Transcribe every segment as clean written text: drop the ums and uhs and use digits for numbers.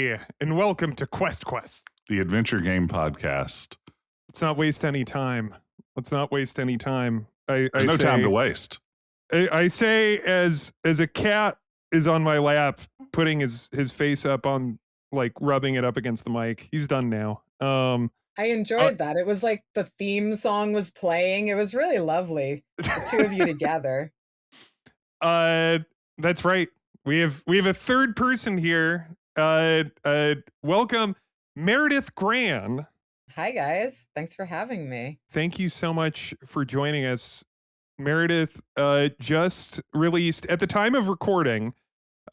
Hey, and welcome to Quest, the adventure game podcast. Let's not waste any time. There's no time to waste. I say as a cat is on my lap, putting his face up on, like, rubbing it up against the mic. He's done now. I enjoyed that. It was like the theme song was playing. It was really lovely. The two of you together. That's right. We have a third person here. Welcome, Meredith Gran. Hi, guys. Thanks for having me. Thank you so much for joining us. Meredith just released, at the time of recording,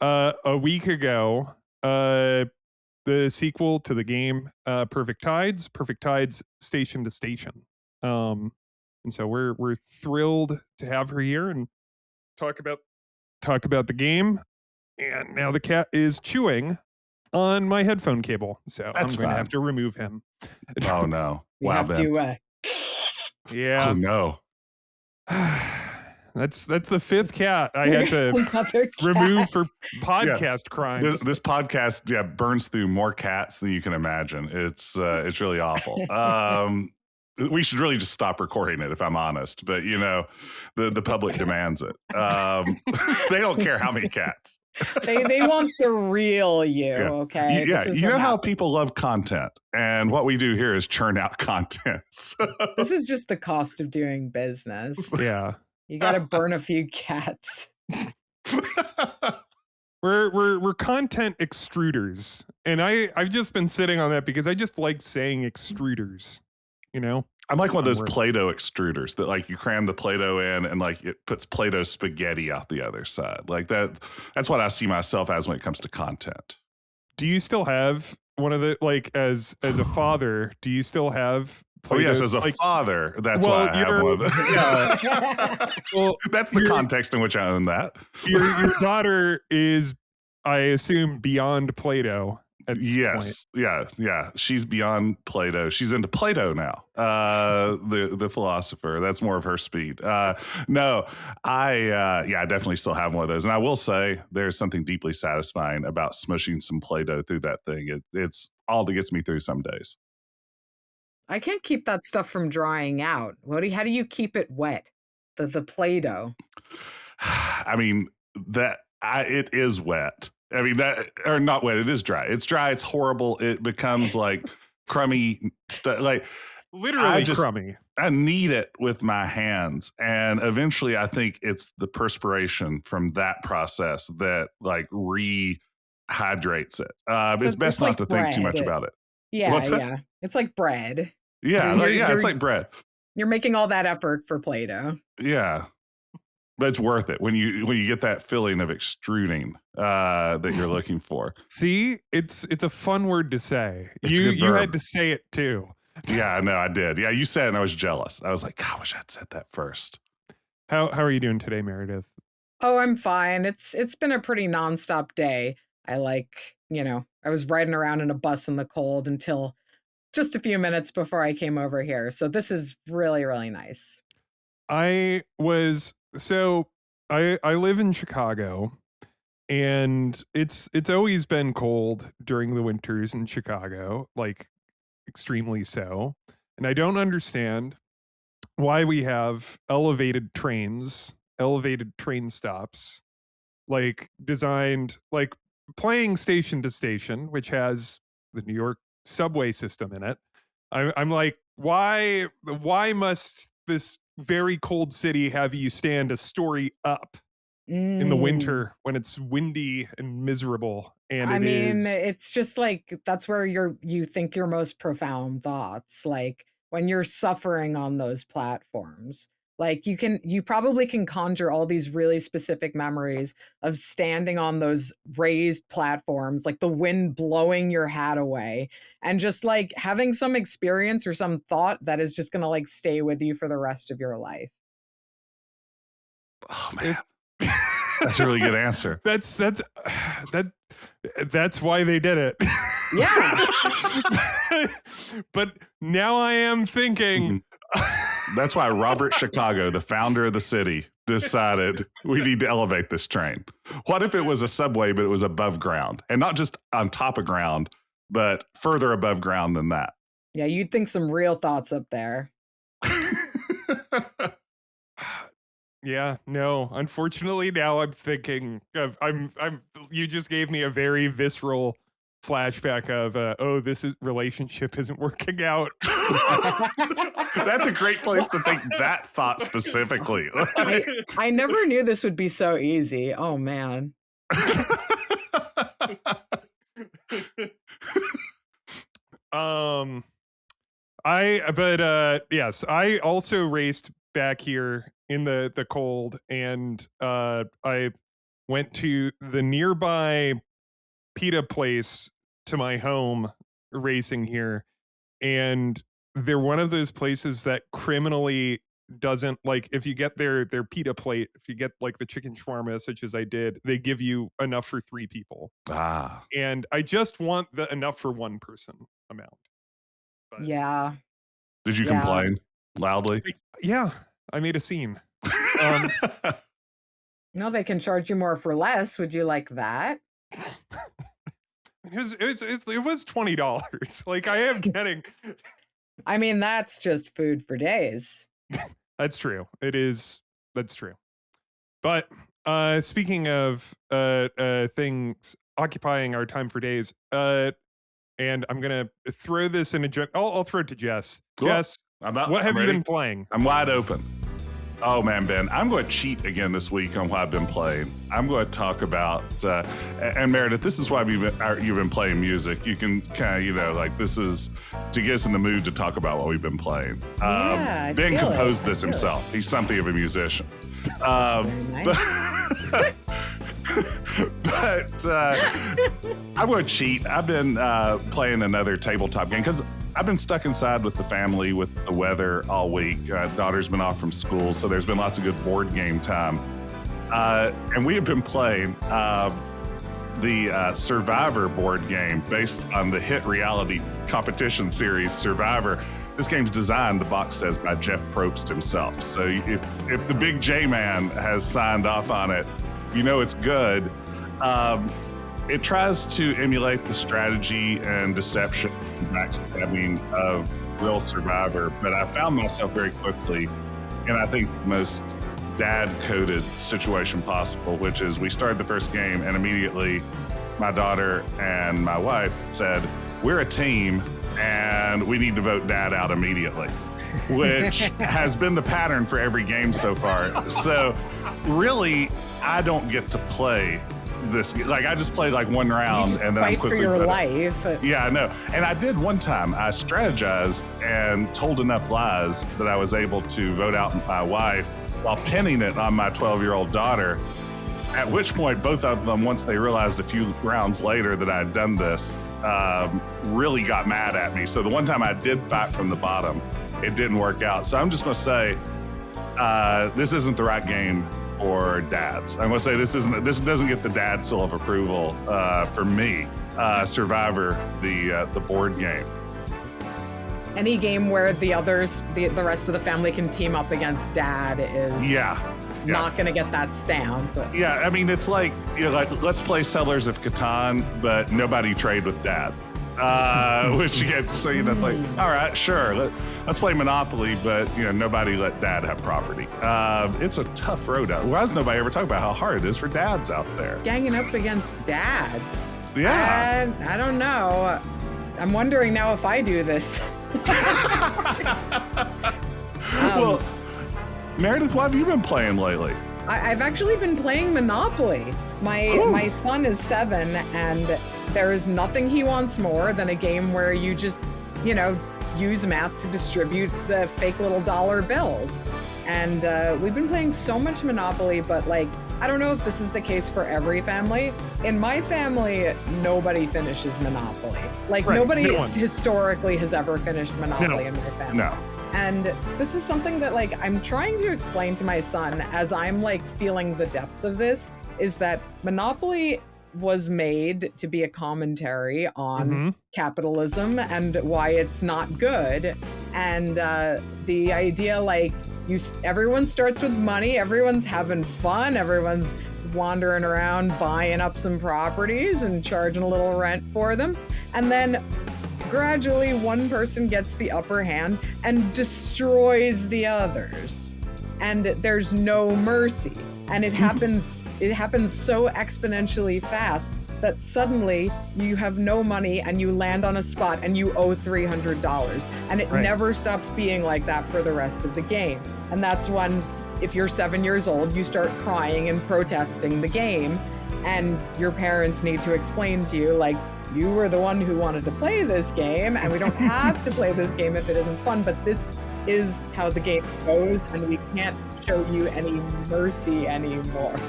a week ago, the sequel to the game, Perfect Tides Station to Station. And so we're thrilled to have her here and talk about the game. And now the cat is chewing on my headphone cable, so I'm going to have to remove him. Oh no! We have to. Yeah. Oh no! That's the fifth cat I had to remove for podcast crimes. This podcast, burns through more cats than you can imagine. It's really awful. We should really just stop recording it, if I'm honest. But the public demands it. They don't care how many cats. They want the real you. Okay. Yeah. You know how people love content, and what we do here is churn out content. This is just the cost of doing business. Yeah. You got to burn a few cats. We're content extruders, and I've just been sitting on that because I just like saying extruders. I'm like one of those Play-Doh extruders that, like, you cram the Play-Doh in and, like, it puts Play-Doh spaghetti out the other side. Like that's what I see myself as when it comes to content. Do you still have one of the, like, as a father, do you still have Play-Doh? Oh yes, as a father, that's why I have one of them. Yeah. Well, that's the context in which I own that. Your daughter is, I assume, beyond Play-Doh. Yes. Point. Yeah. She's beyond Plato. She's into Plato now. The philosopher. That's more of her speed. No, I definitely still have one of those. And I will say there's something deeply satisfying about smushing some Play-Doh through that thing. It's all that gets me through some days. I can't keep that stuff from drying out. How do you keep it wet? The Play-Doh. I mean, it is wet. I mean, or not wet. It is dry. It's dry. It's horrible. It becomes like crummy stuff. Like literally crummy. I knead it with my hands, and eventually, I think it's the perspiration from that process that, like, rehydrates it. So it's best not to think too much about it. Yeah. It's like bread. Yeah, it's like bread. You're making all that effort for Play-Doh. Yeah. But it's worth it when you get that feeling of extruding that you're looking for. See, it's a fun word to say. You had to say it too. Yeah, no, I did. Yeah, you said it and I was jealous. I was like, God, I wish I'd said that first. How are you doing today, Meredith? Oh, I'm fine. It's been a pretty nonstop day. I was riding around in a bus in the cold until just a few minutes before I came over here. So this is really, really nice. So I live in Chicago, and it's always been cold during the winters in Chicago, like extremely so. And I don't understand why we have elevated train stops, like designed, like playing station to station, which has the New York subway system in it. I'm like, why must this very cold city have you stand a story up in the winter when it's windy and miserable? And it's just like, that's where you think your most profound thoughts, like when you're suffering on those platforms. Like you probably can conjure all these really specific memories of standing on those raised platforms, like the wind blowing your hat away, and just like having some experience or some thought that is just going to, like, stay with you for the rest of your life. Oh man, that's a really good answer. That's why they did it. Yeah. But now I am thinking. That's why Robert Chicago, the founder of the city, decided we need to elevate this train? What if it was a subway, but it was above ground, and not just on top of ground, but further above ground than that? Yeah, you'd think some real thoughts up there. Yeah, no. Unfortunately, now I'm thinking of you just gave me a very visceral flashback of oh, relationship isn't working out. That's a great place to think that thought specifically. I never knew this would be so easy. Oh man. Yes, I also raced back here in the cold, and I went to the nearby pita place to my home racing here, and they're one of those places that criminally doesn't, like, if you get their pita plate, if you get like the chicken shawarma such as I did, they give you enough for 3 people. And I just want the enough for 1 person amount. But Yeah. Did you complain loudly? yeah, I made a scene. No, they can charge you more for less. Would you like that? It was $20. Like, I am getting. I mean, that's just food for days. That's true. It is. That's true. But speaking of things occupying our time for days, and I'm gonna throw this in I'll throw it to Jess. Cool. Jess, what have you been playing? I'm wide open. Oh man, Ben, I'm going to cheat again this week on what I've been playing. I'm going to talk about, and Meredith, this is why you've been playing music. You can kind of, like, this is to get us in the mood to talk about what we've been playing. Yeah, Ben composed this himself. He's something of a musician. Nice. But I'm going to cheat. I've been playing another tabletop game because I've been stuck inside with the family with the weather all week. Daughter's been off from school, so there's been lots of good board game time. And we have been playing the Survivor board game based on the hit reality competition series Survivor. This game's designed, the box says, by Jeff Probst himself. So if the big J-Man has signed off on it, you know it's good. It tries to emulate the strategy and deception and backstabbing of real Survivor, but I found myself very quickly in, I think, the most dad-coded situation possible, which is we started the first game and immediately my daughter and my wife said, we're a team and we need to vote dad out immediately, which has been the pattern for every game so far. So really, I don't get to play this. Like, I just played like one round and then I'm quickly for your life. Yeah, I know. And I did one time. I strategized and told enough lies that I was able to vote out my wife while pinning it on my 12-year-old daughter. At which point, both of them, once they realized a few rounds later that I had done this, really got mad at me. So the one time I did fight from the bottom, it didn't work out. So I'm just going to say this isn't the right game for dads. I'm going to say this doesn't get the dad seal of approval for me. Survivor, the board game. Any game where the rest of the family can team up against dad is not going to get that stamp. Yeah, I mean, it's like, let's play Settlers of Catan, but nobody trade with dad. Which you get, so it's like, all right, sure, let's play Monopoly, but nobody let dad have property. It's a tough road out. Why does nobody ever talk about how hard it is for dads out there? Ganging up against dads. Yeah. I don't know. I'm wondering now if I do this. Well, Meredith, what have you been playing lately? I've actually been playing Monopoly. My son is 7, and there is nothing he wants more than a game where you just, use math to distribute the fake little dollar bills. And we've been playing so much Monopoly, but I don't know if this is the case for every family. In my family, nobody finishes Monopoly. Nobody historically has ever finished Monopoly in my family. No. And this is something that I'm trying to explain to my son as I'm feeling the depth of this, is that Monopoly was made to be a commentary on capitalism and why it's not good. And the idea everyone starts with money, everyone's having fun, everyone's wandering around buying up some properties and charging a little rent for them. And then gradually one person gets the upper hand and destroys the others. And there's no mercy. And it happens so exponentially fast that suddenly you have no money and you land on a spot and you owe $300. And it never stops being like that for the rest of the game. And that's when, if you're 7 years old, you start crying and protesting the game, and your parents need to explain to you, like, you were the one who wanted to play this game, and we don't have to play this game if it isn't fun, but this is how the game goes, and we can't show you any mercy anymore.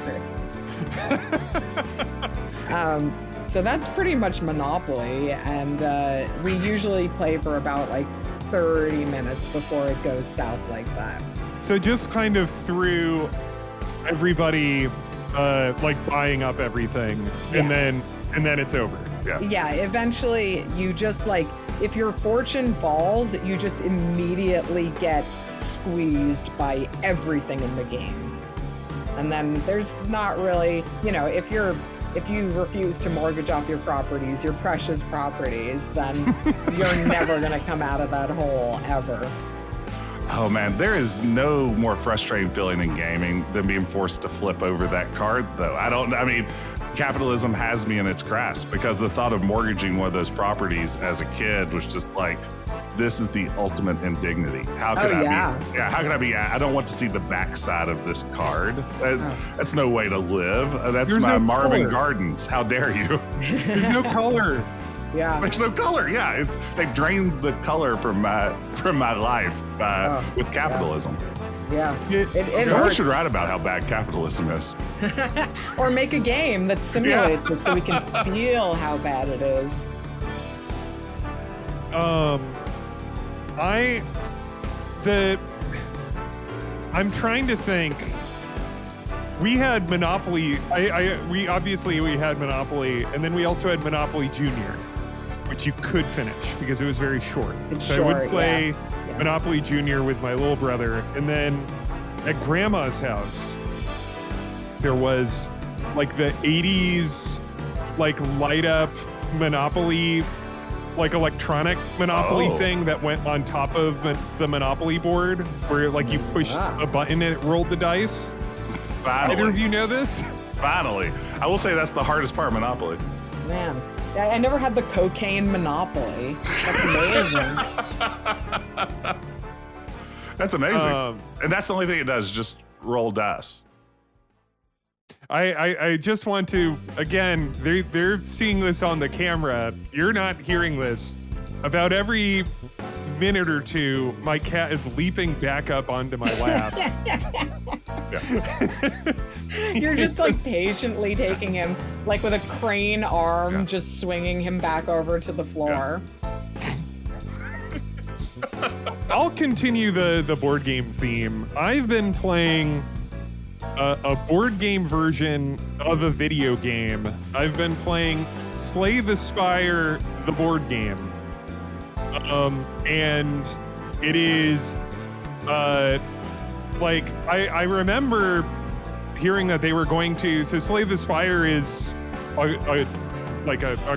So that's pretty much Monopoly, and we usually play for about like 30 minutes before it goes south like that. So just kind of through everybody like buying up everything, and then it's over. Yeah, eventually you just like, if your fortune falls, you just immediately get squeezed by everything in the game. And then there's not really, if you refuse to mortgage off your properties, your precious properties, then you're never going to come out of that hole ever. Oh man, there is no more frustrating feeling in gaming than being forced to flip over that card, though. I mean, capitalism has me in its grasp, because the thought of mortgaging one of those properties as a kid was just like, this is the ultimate indignity. How could I don't want to see the backside of this card. That's no way to live. That's There's my no Marvin color. Gardens. How dare you? There's no color. Yeah. There's no color. Yeah, they've drained the color from my life with capitalism. Yeah. It Someone hurts. should write about how bad capitalism is. Or make a game that simulates it so we can feel how bad it is. I'm trying to think. We had Monopoly. We had Monopoly, and then we also had Monopoly Junior, which you could finish because it was very short. I would play Monopoly Junior with my little brother, and then at Grandma's house, there was like the 80s, like light up Monopoly, like electronic Monopoly thing that went on top of the Monopoly board, where like you pushed a button and it rolled the dice. Finally. Either of you know this? Finally. I will say that's the hardest part of Monopoly. Man, I never had the cocaine Monopoly. That's amazing. That's amazing. And that's the only thing it does, just roll dice. I just want to, again, they're seeing this on the camera. You're not hearing this. About every minute or two, my cat is leaping back up onto my lap. You're just like patiently taking him, like with a crane arm, just swinging him back over to the floor. I'll continue the board game theme. I've been playing a board game version of a video game. I've been playing Slay the Spire, the board game. And it is like I remember hearing that they were going to, so Slay the Spire is a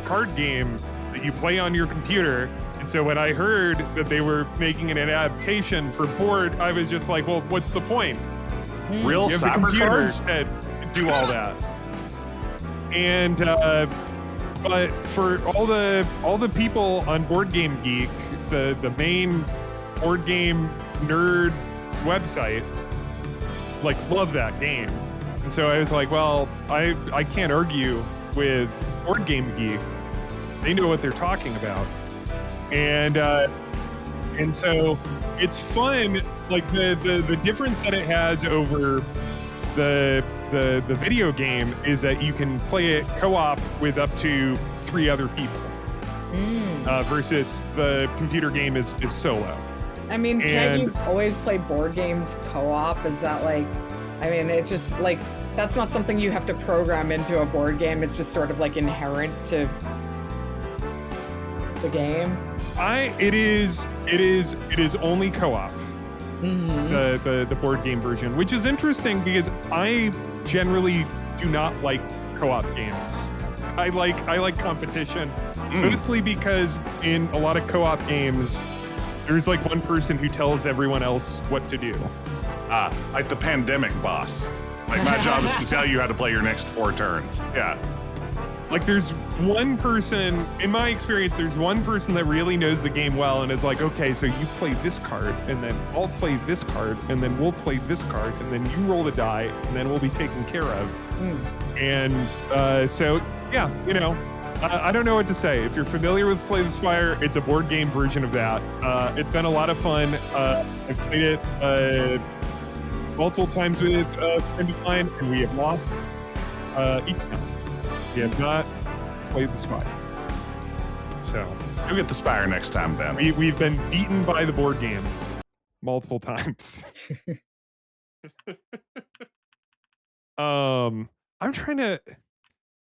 card game that you play on your computer. And so when I heard that they were making an adaptation for board, I was just like, well, what's the point? Real You have the cyber computer cards? and do all that. And but for all the people on Board Game Geek, the main board game nerd website, like, love that game. And so I was like, well, I can't argue with Board Game Geek. They know what they're talking about. And so it's fun, like the difference that it has over the video game is that you can play it co-op with up to 3 other people, versus the computer game is solo. I mean, can't you always play board games co-op? Is that like, I mean, it just like, that's not something you have to program into a board game. It's just sort of like inherent to the game. It is only co-op. Mhm. the board game version, which is interesting because I generally do not like co-op games. I like competition, mostly because in a lot of co-op games, there's like one person who tells everyone else what to do. Like the pandemic boss. Like my job is to tell you how to play your next 4 turns. Yeah. Like there's one person, in my experience, there's one person that really knows the game well and is like, okay, so you play this card and then I'll play this card and then we'll play this card and then you roll the die and then we'll be taken care of. And so, yeah, you know, I don't know what to say. If you're familiar with Slay the Spire, it's a board game version of that. It's been a lot of fun. I've played it multiple times with a friend of mine and we have lost each time. We have not slayed the spire. So You'll get the Spire next time, Ben. we've been beaten by the board game multiple times. I'm trying to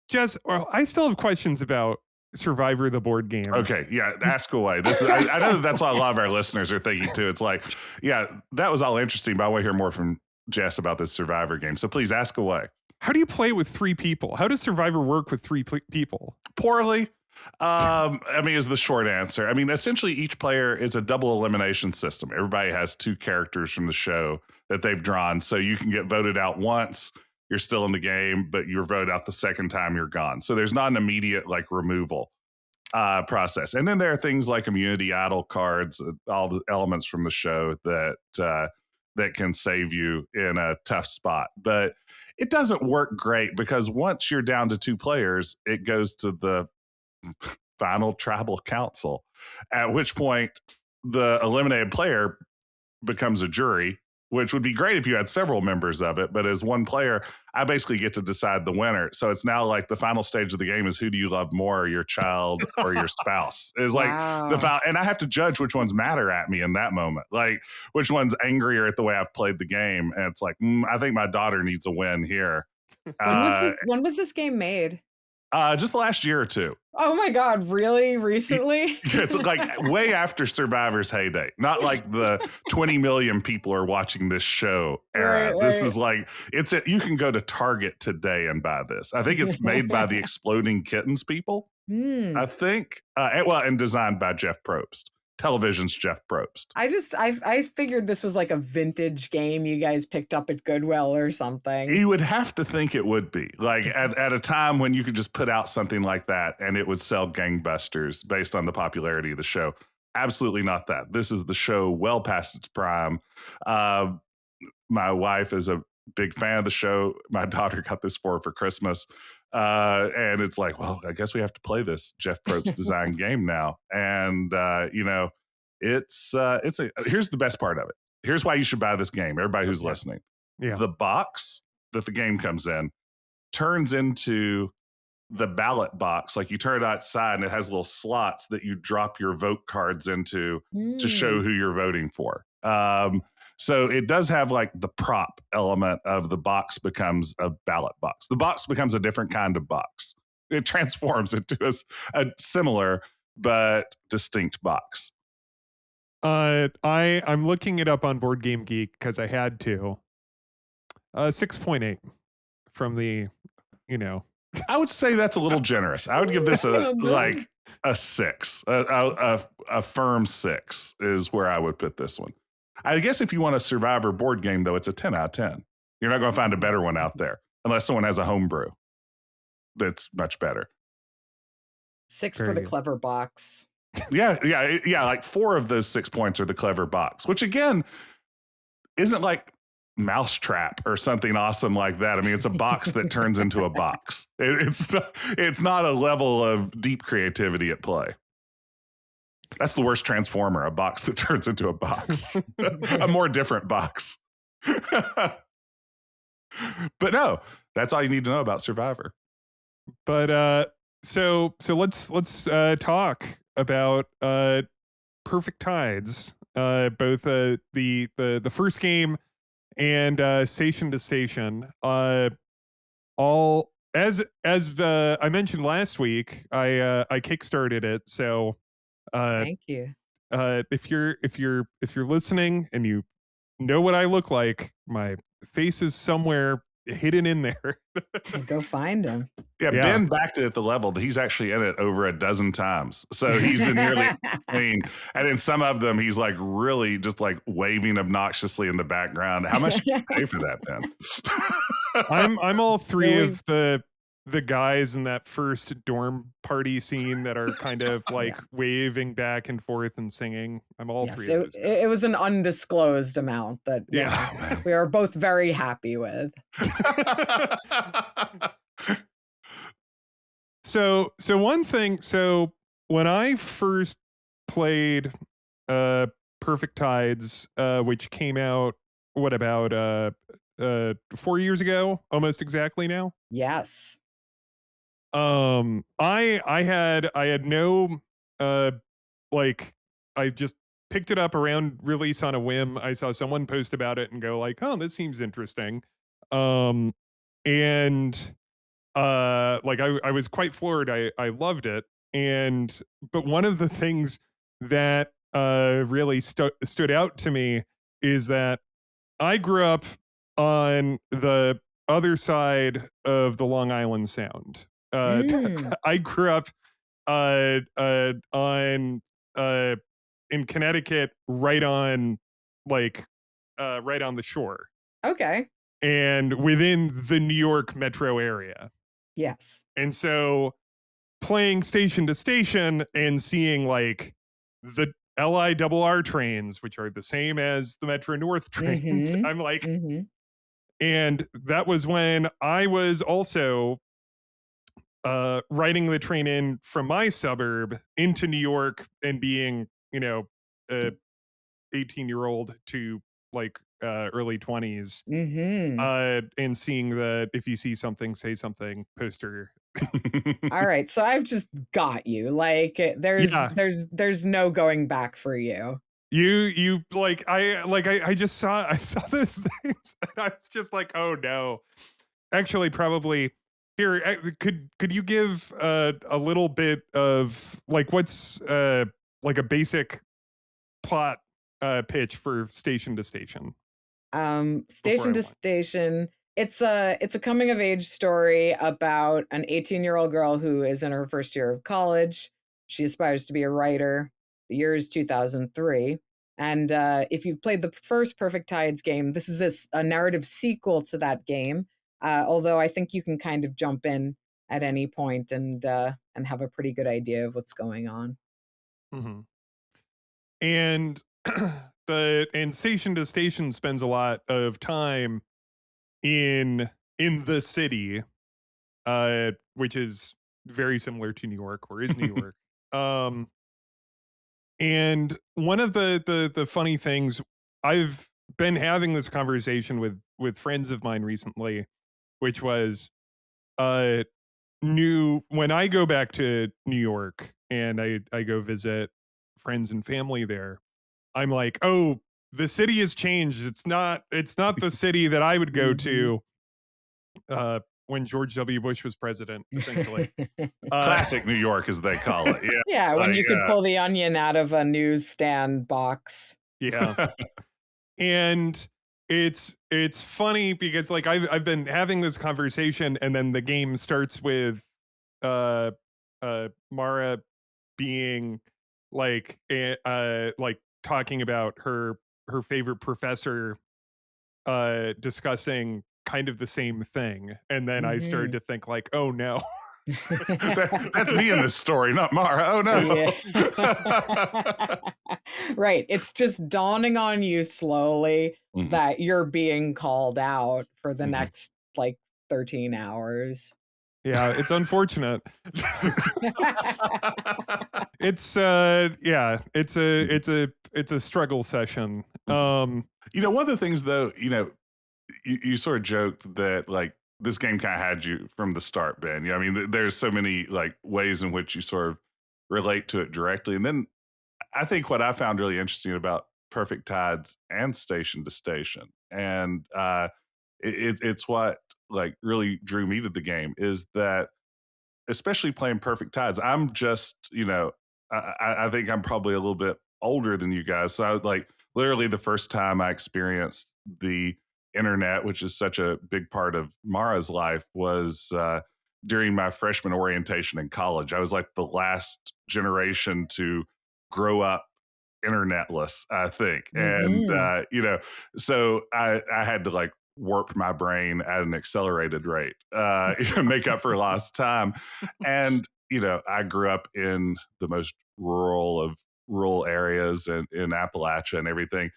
Jess, I still have questions about Survivor the board game. Okay, yeah, ask away. This is, I know that's why a lot of our listeners are thinking too. It's like, yeah, that was all interesting, but I want to hear more from Jess about this Survivor game. So please ask away. How do you play with 3 people? How does Survivor work with 3 people? Poorly. I mean, is the short answer. I mean, essentially each player is a double elimination system. Everybody has 2 characters from the show that they've drawn. So you can get voted out once, you're still in the game, but you're voted out the second time, you're gone. So there's not an immediate like removal process. And then there are things like immunity idol cards, all the elements from the show that can save you in a tough spot. But it doesn't work great because once you're down to 2 players, it goes to the final tribal council, at which point the eliminated player becomes a jury, which would be great if you had several members of it. But as one player, I basically get to decide the winner. So it's now like the final stage of the game is who do you love more, your child or your spouse? Is like and I have to judge which ones matter at me in that moment, like which one's angrier at the way I've played the game. And it's like, I think my daughter needs a win here. When was this game made? Just the last year or 2. Oh my God, really? Recently? It's like way after Survivor's heyday. Not like the 20 million people are watching this show era. Right, this right. is like, you can go to Target today and buy this. I think it's made by the Exploding Kittens people. I think, and designed by Jeff Probst. Television's Jeff Probst. I figured this was like a vintage game you guys picked up at Goodwill or something. You would have to think it would be like at a time when you could just put out something like that and it would sell gangbusters based on the popularity of the show. Absolutely not that. This is the show well past its prime. My wife is a big fan of the show. My daughter got this for her for Christmas. And it's like, well, I guess we have to play this Jeff Probst design game now. And, you know, here's the best part of it. Here's why you should buy this game. Everybody who's listening. Yeah. The box that the game comes in turns into the ballot box. Like you turn it outside and it has little slots that you drop your vote cards into to show who you're voting for. So it does have like the prop element of the box becomes a ballot box. The box becomes a different kind of box. It transforms into a similar but distinct box. I'm looking it up on Board Game Geek because I had to. 6.8 from the, you know. I would say that's a little generous. I would give this a 6. A firm 6 is where I would put this one. I guess if you want a Survivor board game, though, it's a 10 out of 10. You're not going to find a better one out there unless someone has a homebrew that's much better. 6 for the clever box. Yeah. Like 4 of those 6 points are the clever box, which again isn't like Mousetrap or something awesome like that. I mean, it's a box that turns into a box. It's not a level of deep creativity at play. That's the worst Transformer, a box that turns into a box. A more different box. But no, that's all you need to know about Survivor. But so let's talk about Perfect Tides, both the first game and Station to Station. All as I mentioned last week, I kickstarted it. So Thank you. if you're listening and you know what I look like. My face is somewhere hidden in there. Go find him. Yeah, Yeah. Ben backed it at the level that he's actually in it over a dozen times. So he's in nearly clean. And in some of them, he's like really just like waving obnoxiously in the background. How much did you pay for that, Ben? I'm all three Really? of the guys in that first dorm party scene that are kind of like waving back and forth and singing. I'm all Yes, three of those guys. it was an undisclosed amount that Yeah. we are both very happy with. So one thing, so when I first played Perfect Tides, which came out about 4 years ago, almost exactly now. Yes. I had no like I just picked it up around release on a whim. I saw someone post about it and go like, "Oh, this seems interesting." And like I was quite floored. I loved it. And but one of the things that really stood out to me is that I grew up on the other side of the Long Island Sound. Mm, I grew up on in Connecticut, like right on the shore, okay. and within the New York metro area. Yes. And so playing station to station and seeing like the LIRR trains, which are the same as the Metro North trains, Mhm. I'm like, Mhm. and that was when I was also riding the train in from my suburb into New York and being, a 18-year-old to like early 20s, Mhm. and seeing the "if you see something, say something" poster. All right, so I've just got you. Like Yeah, there's no going back for you. you I just saw those things and I was just like, oh no. Actually, probably here. Could you give a little bit of like what's like a basic plot pitch for Station to Station before Station I to went? station. It's a coming of age story about an 18-year-old girl who is in her first year of college. She aspires to be a writer. The year is 2003. And if you've played the first Perfect Tides game, this is a narrative sequel to that game. Although I think you can kind of jump in at any point and have a pretty good idea of what's going on. Hmm. And and Station to Station spends a lot of time in the city, which is very similar to New York, or is New York. Um, and one of the funny things, I've been having this conversation with friends of mine recently, which was uh new when I go back to New York and I go visit friends and family there, I'm like, "Oh, the city has changed. It's not the city that I would go Mhm. to when George W. Bush was president, essentially." Uh Classic New York, as they call it. Yeah, when Like, you could pull the onion out of a newsstand box. yeah. And it's funny because like I've been having this conversation and then the game starts with uh Mara being like talking about her favorite professor discussing kind of the same thing, and then I started Mhm. to think like, oh no. that's me in this story, not Mara. Oh no. Yeah. Right, it's just dawning on you slowly Mhm, that you're being called out for the mhm. next, like, 13 hours. Yeah, it's unfortunate. It's yeah, it's a struggle session. One of the things though, you sort of joked that like this game kind of had you from the start, Ben. I mean, there's so many like ways in which you sort of relate to it directly. And then I think what I found really interesting about Perfect Tides and Station to Station, and it's what like really drew me to the game is that, especially playing Perfect Tides, I'm just, I think I'm probably a little bit older than you guys. So I, like literally the first time I experienced the internet, which is such a big part of Mara's life, was during my freshman orientation in college. I was like the last generation to grow up internetless, I think. And, Mm-hmm. so I had to like warp my brain at an accelerated rate, make up for lost time. And, I grew up in the most rural of rural areas and in Appalachia and everything.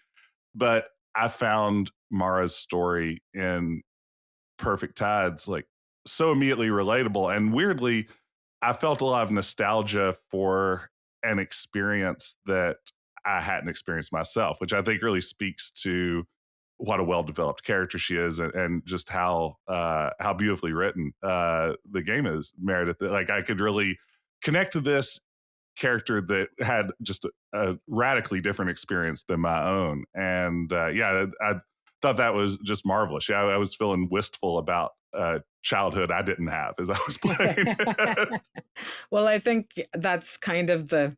But I found Mara's story in Perfect Tides like so immediately relatable. And weirdly, I felt a lot of nostalgia for an experience that I hadn't experienced myself, which I think really speaks to what a well-developed character she is, and just how beautifully written the game is, Meredith. Like I could really connect to this character that had just a radically different experience than my own. And I thought that was just marvelous. Yeah, I was feeling wistful about childhood I didn't have as I was playing. Well, I think that's kind of the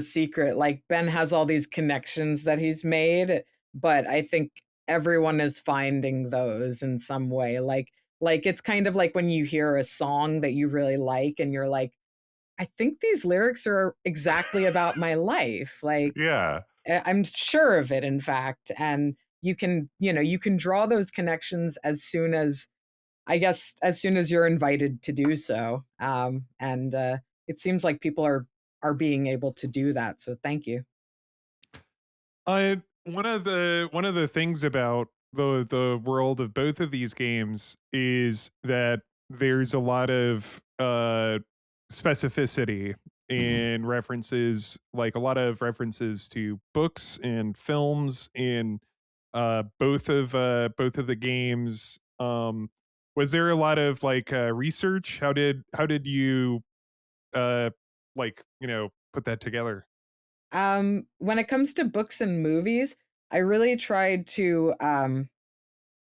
secret. Like Ben has all these connections that he's made, but I think everyone is finding those in some way. Like it's kind of like when you hear a song that you really like and you're like, I think these lyrics are exactly about my life. Like Yeah. I'm sure of it, in fact. And you can draw those connections as soon as, I guess, as soon as you're invited to do so. And it seems like people are being able to do that. So thank you. One of the things about the world of both of these games is that there's a lot of specificity Mhm. in references, like a lot of references to books and films in both of the games. Was there a lot of like research? How did you uh put that together? When it comes to books and movies, I really tried to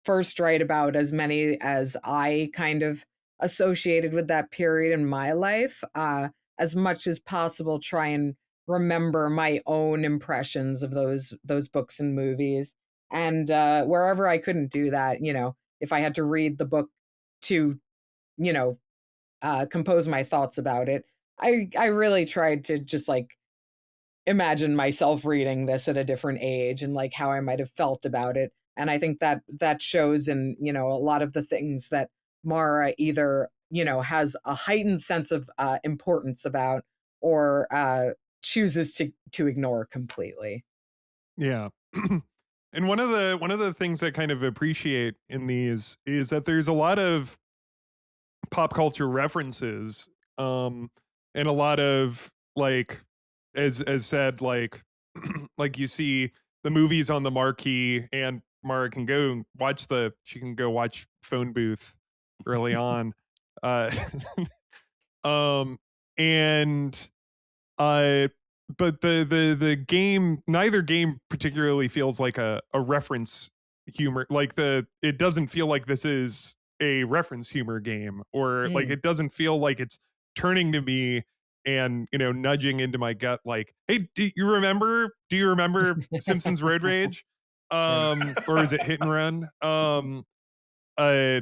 first write about as many as I kind of associated with that period in my life, as much as possible. Try and remember my own impressions of those books and movies, and wherever I couldn't do that, if I had to read the book to, you know, compose my thoughts about it, I really tried to just like imagine myself reading this at a different age and like how I might have felt about it. And I think that shows in, a lot of the things that Mara either, has a heightened sense of importance about, or chooses to ignore completely. Yeah. And one of the things I kind of appreciate in these is that there's a lot of pop culture references, um and a lot of like, as said, like like you see the movies on the marquee, and Mara can go and she can go watch Phone Booth early on. uh um and uh but the game, neither game particularly feels like a reference humor. Like it doesn't feel like this is a reference humor game, or like Mm. it doesn't feel like it's turning to me and nudging into my gut like, hey, do you remember Simpsons Road Rage? Or is it Hit and Run? Uh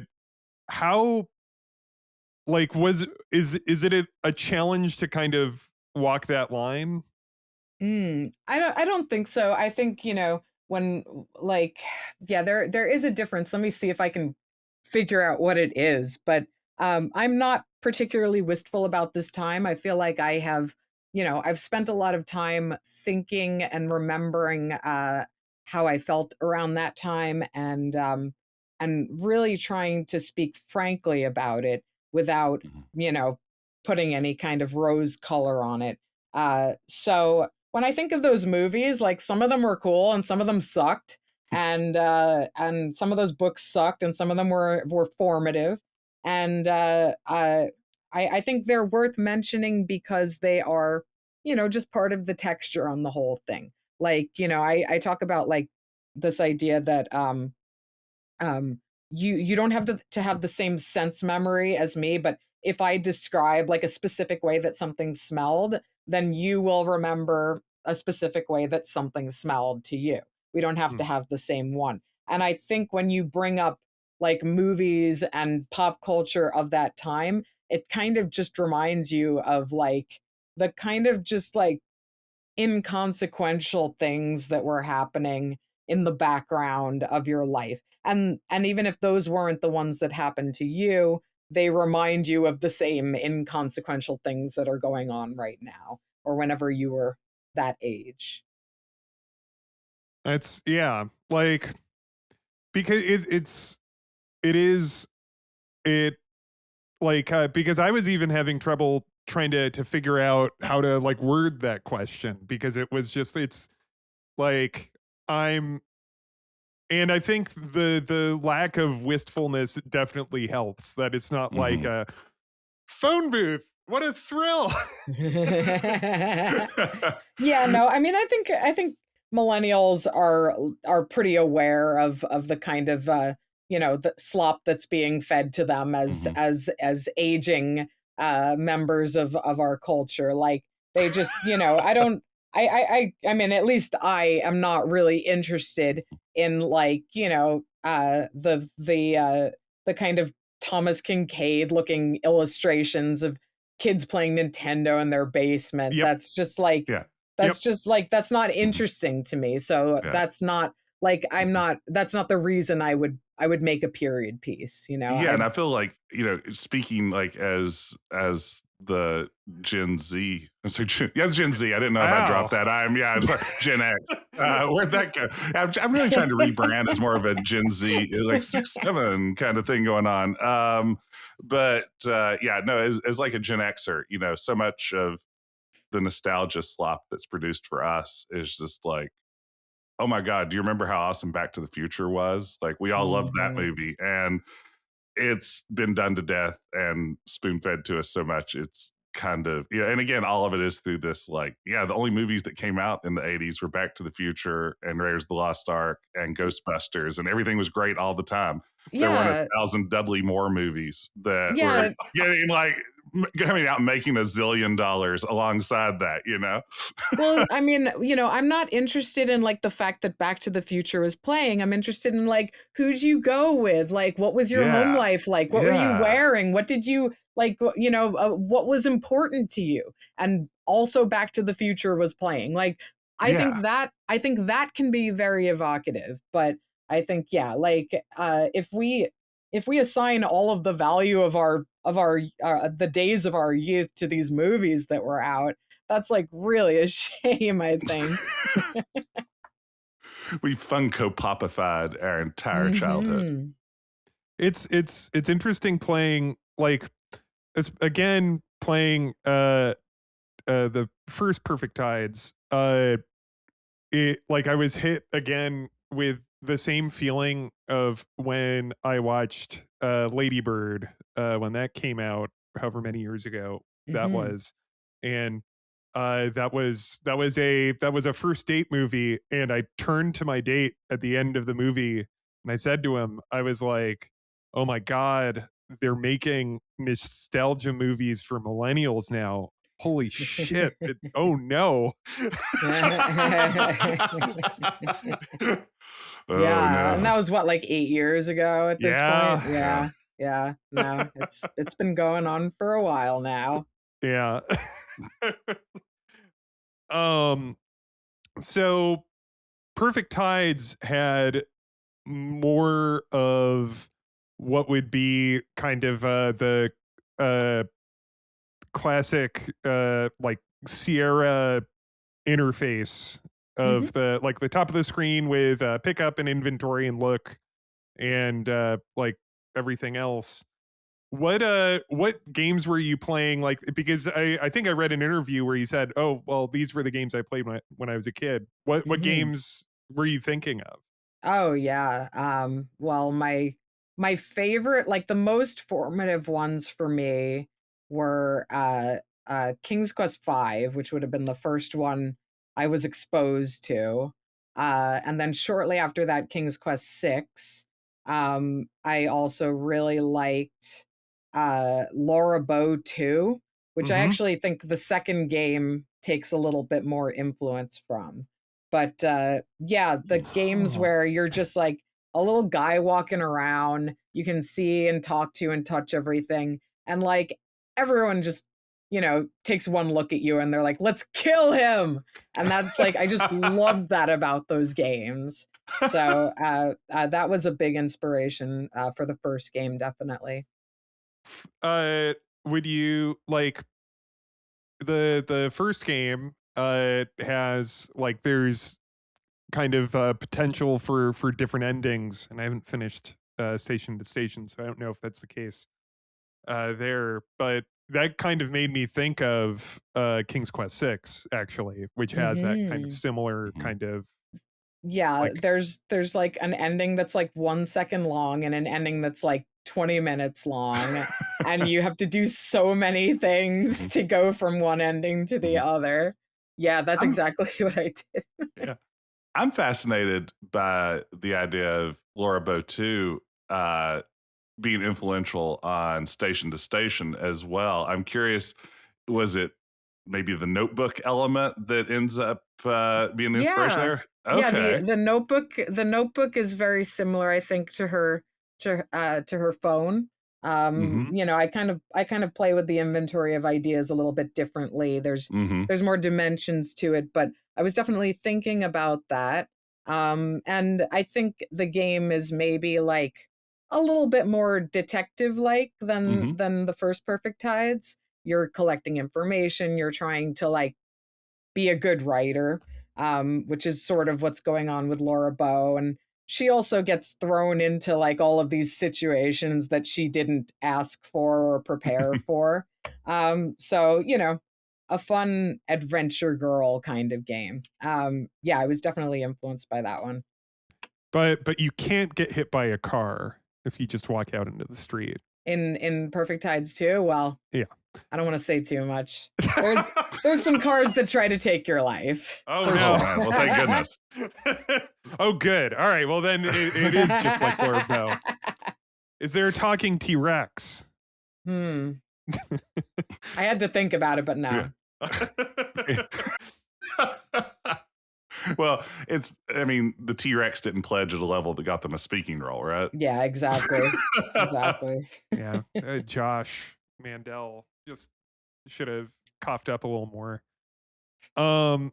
how, like, is it a challenge to kind of walk that line? I don't think so. I think, when like, yeah, there is a difference. Let me see if I can figure out what it is. But I'm not particularly wistful about this time. I feel like I've spent a lot of time thinking and remembering how I felt around that time, and really trying to speak frankly about it without, Mhm. you know, putting any kind of rose color on it. So when I think of those movies, like some of them were cool and some of them sucked, and some of those books sucked and some of them were formative, and I think they're worth mentioning because they are, just part of the texture on the whole thing. Like, I talk about like this idea that um you don't have to have the same sense memory as me, but if I describe like a specific way that something smelled, then you will remember a specific way that something smelled to you. We don't have to Mm. have the same one. And I think when you bring up like movies and pop culture of that time, it kind of just reminds you of like the kind of just like inconsequential things that were happening in the background of your life. And even if those weren't the ones that happened to you, they remind you of the same inconsequential things that are going on right now or whenever you were that age. It's yeah, like because it is it like because I was even having trouble trying to figure out how to like word that question because it was just it's like I'm and I think the lack of wistfulness definitely helps that it's not like Mhm. a phone booth. What a thrill. Yeah, no, I mean, I think millennials are pretty aware of the kind of the slop that's being fed to them Mhm. as aging members of our culture. Like they just, I don't I mean, at least I am not really interested in like, the kind of Thomas Kincaid looking illustrations of kids playing Nintendo in their basement. Yep. That's just like Yeah. Yep. that's not Mhm. interesting to me. So Yeah. that's not like Mhm. that's not the reason I would make a period piece, Yeah, I and I feel like, speaking like as the Gen Z, I'm sorry, yeah, Gen Z. I didn't know if I dropped Wow. that. I'm sorry, Gen X. Where'd that go? I'm really trying to rebrand as more of a Gen Z, like 6'7" kind of thing going on. But yeah, no, as like a Gen Xer, so much of the nostalgia slop that's produced for us is just like, oh my God, do you remember how awesome Back to the Future was? Like we all loved that Mhm. movie, and it's been done to death and spoon fed to us so much. It's kind of, and again, all of it is through this, like, yeah, the only movies that came out in the 80s were Back to the Future and Raiders of the Lost Ark and Ghostbusters, and everything was great all the time. There weren't Yeah. 1,000 Dudley Moore movies that were Yeah. getting like coming out and making $1 zillion alongside that. Well, I mean, I'm not interested in like the fact that Back to the Future was playing. I'm interested in like who'd you go with? Like what was your home Yeah. life like? What were you Yeah. wearing? What did you like, what was important to you? And also Back to the Future was playing. Like Yeah. I think that can be very evocative, but I think yeah, like if we assign all of the value of our the days of our youth to these movies that were out, that's like really a shame, I think. We Funko Popified our entire childhood. Mhm. It's interesting playing like it's again playing the first Perfect Tides. It like I was hit again with the same feeling of when I watched Lady Bird when that came out however many years ago that Mhm. was. And that was a first date movie, and I turned to my date at the end of the movie and I said to him, I was like, "Oh my god, they're making nostalgia movies for millennials now. Holy shit. Oh no." Oh Yeah, and no. that was what, like 8 years ago at this point? Yeah. Yeah. Yeah. Yeah. No, it's been going on for a while now. Yeah. um so Perfect Tides had more of what would be kind of the uh classic like Sierra interface Mhm. of the like the top of the screen with pickup and inventory and look and like everything else. What games were you playing like because I think I read an interview where you said, "Oh, well, these were the games I played when I was a kid." What Mhm. games were you thinking of? Oh yeah. Well, my favorite, like the most formative ones for me were King's Quest V, which would have been the first one I was exposed to. And then shortly after that, King's Quest VI. I also really liked Laura Bow 2. which I actually think the second game takes a little bit more influence from. But yeah, the games where you're just like a little guy walking around, you can see and talk to and touch everything, and like everyone just, takes one look at you and they're like, let's kill him. And that's like, I just loved that about those games. So that was a big inspiration for the first game, definitely. Would you like the first game has like there's kind of potential for different endings, and I haven't finished Station to Station, so I don't know if that's the case there, but that kind of made me think of King's Quest 6 actually, which has that kind of similar kind of Yeah, there's like an ending that's like 1 second long and an ending that's like 20 minutes long, and you have to do so many things to go from one ending to the other. Yeah, that's exactly what I did. Yeah. I'm fascinated by the idea of Laura Bow 2 being influential on Station to Station as well. I'm curious, was it maybe the notebook element that ends up being the inspiration Yeah. there? Yeah, Okay. the notebook is very similar, I think, to her phone. I kind of play with the inventory of ideas a little bit differently. There's more dimensions to it, but I was definitely thinking about that. And I think the game is maybe like a little bit more detective like than the first Perfect Tides. You're collecting information, you're trying to like be a good writer, which is sort of what's going on with Laura Bow. And she also gets thrown into like all of these situations that she didn't ask for or prepare for. So, a fun adventure girl kind of game. Yeah, I was definitely influenced by that one. but you can't get hit by a car if you just walk out into the street. In Perfect Tides too? Well, Yeah. I don't want to say too much. There's some cars that try to take your life. Oh for no! sure. Man, well, thank goodness. Oh, good. All right. Well, then it is just like Laura Bow. Is there a talking T-Rex? I had to think about it, but no. Well, the T-Rex didn't pledge at a level that got them a speaking role, right? Yeah, exactly. Exactly. Yeah. Josh Mandel just should have coughed up a little more. We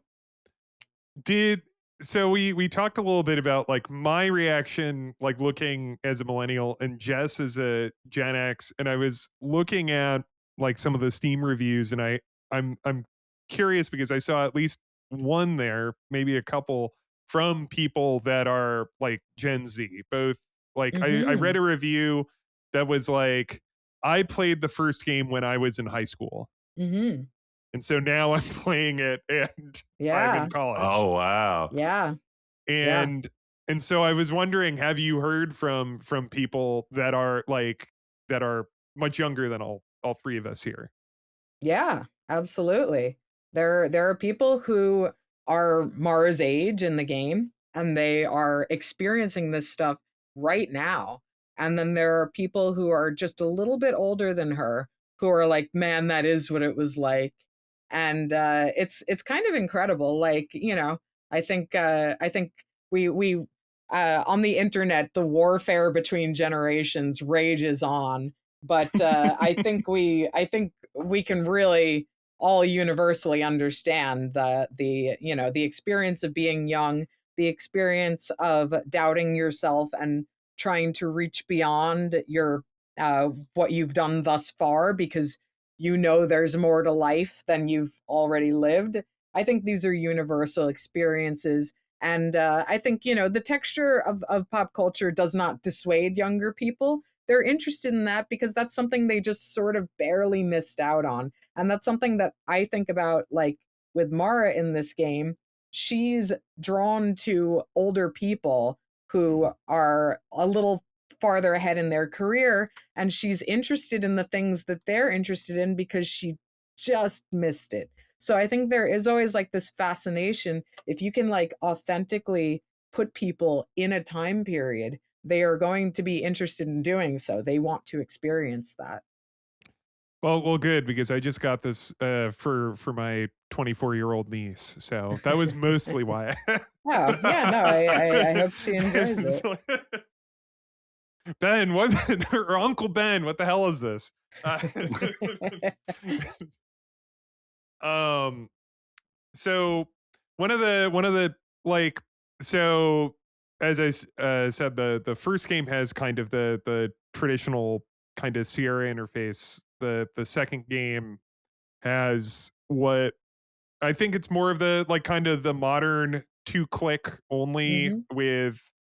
talked a little bit about like my reaction, like looking as a millennial and Jess as a Gen X, and I was looking at like some of the Steam reviews, and I'm curious because I saw at least one there, maybe a couple from people that are like Gen Z. Both like I read a review that was like, I played the first game when I was in high school. And so now I'm playing it and I'm in college. Oh, wow. Yeah. And so I was wondering, have you heard from people that are much younger than all three of us here? Yeah, absolutely. There are people who are Mara's age in the game and they are experiencing this stuff right now. And then there are people who are just a little bit older than her who are like, man, that is what it was like. And it's kind of incredible. Like, I think we on the internet, the warfare between generations rages on. But I think we can really all universally understand the experience of being young, the experience of doubting yourself and trying to reach beyond your what you've done thus far because there's more to life than you've already lived. I think these are universal experiences. And I think, the texture of pop culture does not dissuade younger people. They're interested in that because that's something they just sort of barely missed out on. And that's something that I think about, like with Mara in this game. She's drawn to older people who are a little farther ahead in their career, and she's interested in the things that they're interested in because she just missed it. So I think there is always like this fascination. If you can like authentically put people in a time period, they are going to be interested in doing so. They want to experience that. Well, good, because I just got this for my 24-year-old niece, so that was mostly why. Oh, yeah, no, I hope she enjoys it. Ben, what? Or Uncle Ben, what the hell is this? Um, so one of the like, so as I said, the first game has kind of the traditional kind of Sierra interface. The second game has what I think it's more of the like kind of the modern 2-click only, Mhm, with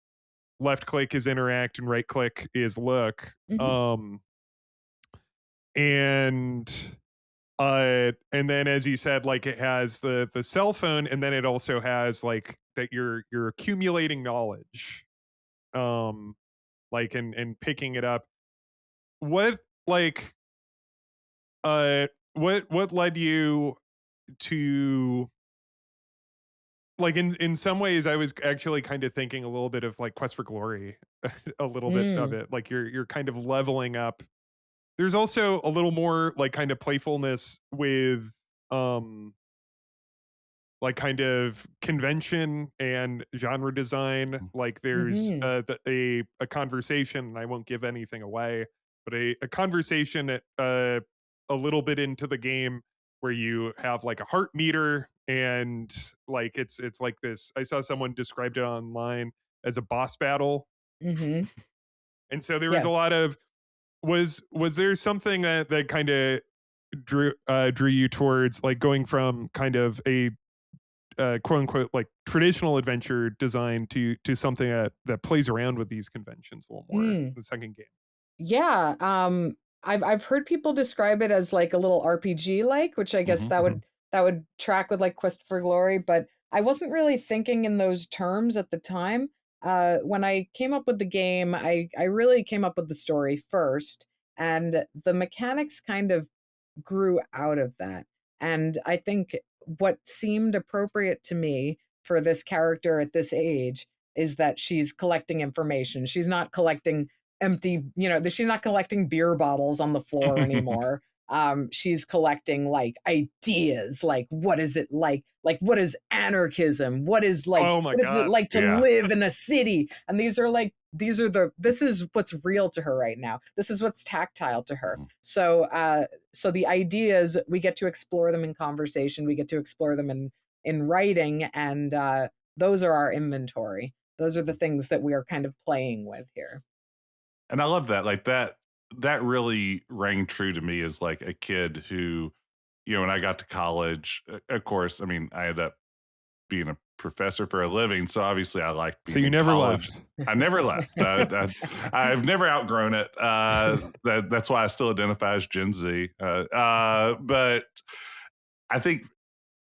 left click is interact and right click is look. mhm, And and then, as you said, like, it has the cell phone, and then it also has like that you're accumulating knowledge, um like, and picking it up. What, like, what led you to, like, in some ways I was actually kind of thinking a little bit of like Quest for Glory, a little bit of mm, it, like you're kind of leveling up. There's also a little more like kind of playfulness with um like kind of convention and genre design. Like, there's mhm, a conversation, and I won't give anything away, but a conversation at a little bit into the game, where you have like a heart meter, and like it's like this. I saw someone described it online as a boss battle, mhm. and so there was a Yes. lot of, was there something that kind of drew you towards like going from kind of a quote unquote like traditional adventure design to something that plays around with these conventions a little more in Mm. the second game? Yeah, I've heard people describe it as like a little RPG like, which I guess Mhm. that would track with like Quest for Glory, but I wasn't really thinking in those terms at the time. When I came up with the game, I really came up with the story first, and the mechanics kind of grew out of that. And I think what seemed appropriate to me for this character at this age is that she's collecting information. She's not collecting empty, she's not collecting beer bottles on the floor anymore. She's collecting like ideas, like what is it like what is anarchism? Oh my What is it god. like to Yeah. live in a city? And this is what's real to her right now. This is what's tactile to her. Mhm. So the ideas, we get to explore them in conversation, we get to explore them in writing, and those are our inventory. Those are the things that we are kind of playing with here. And I love that. Like that really rang true to me as like a kid who, when I got to college, of course, I mean, I ended up being a professor for a living, so obviously I liked So being you in never college. left. I never left. I've never outgrown it. That's why I still identify as Gen Z. But I think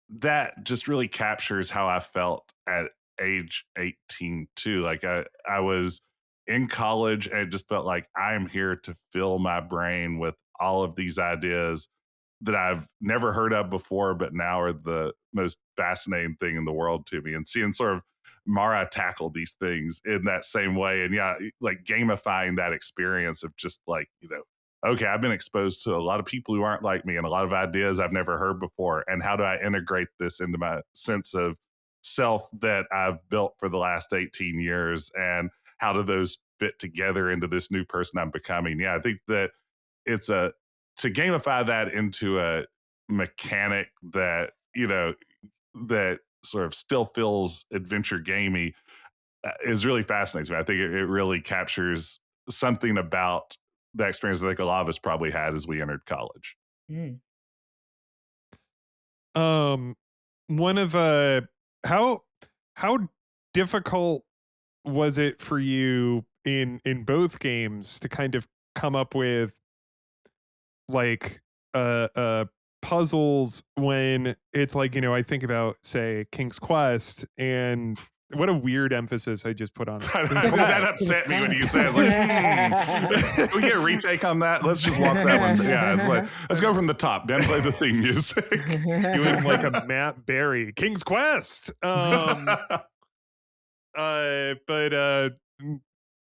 that just really captures how I felt at age 18 too. Like I was in college and it just felt like I'm here to fill my brain with all of these ideas that I've never heard of before, but now are the most fascinating thing in the world to me. And seeing sort of Mara tackle these things in that same way. And yeah, like gamifying that experience of just like, okay, I've been exposed to a lot of people who aren't like me and a lot of ideas I've never heard before. And how do I integrate this into my sense of self that I've built for the last 18 years? And how do those fit together into this new person I'm becoming? Yeah, I think that it's to gamify that into a mechanic that, that sort of still feels adventure gamey is really fascinating to me. I think it really captures something about the experience I think a lot of us probably had as we entered college. Mm. um One of how how difficult was it for you in both games to kind of come up with like puzzles, when it's like, I think about, say, King's Quest, and what a weird emphasis I just put on it. King's That Quest. King's upset me when you Quest. said, like, can we get a retake on that? Let's just walk that one. Yeah, it's like, let's go from the top. Ben, play the theme music. Doing like a Matt Berry King's Quest. But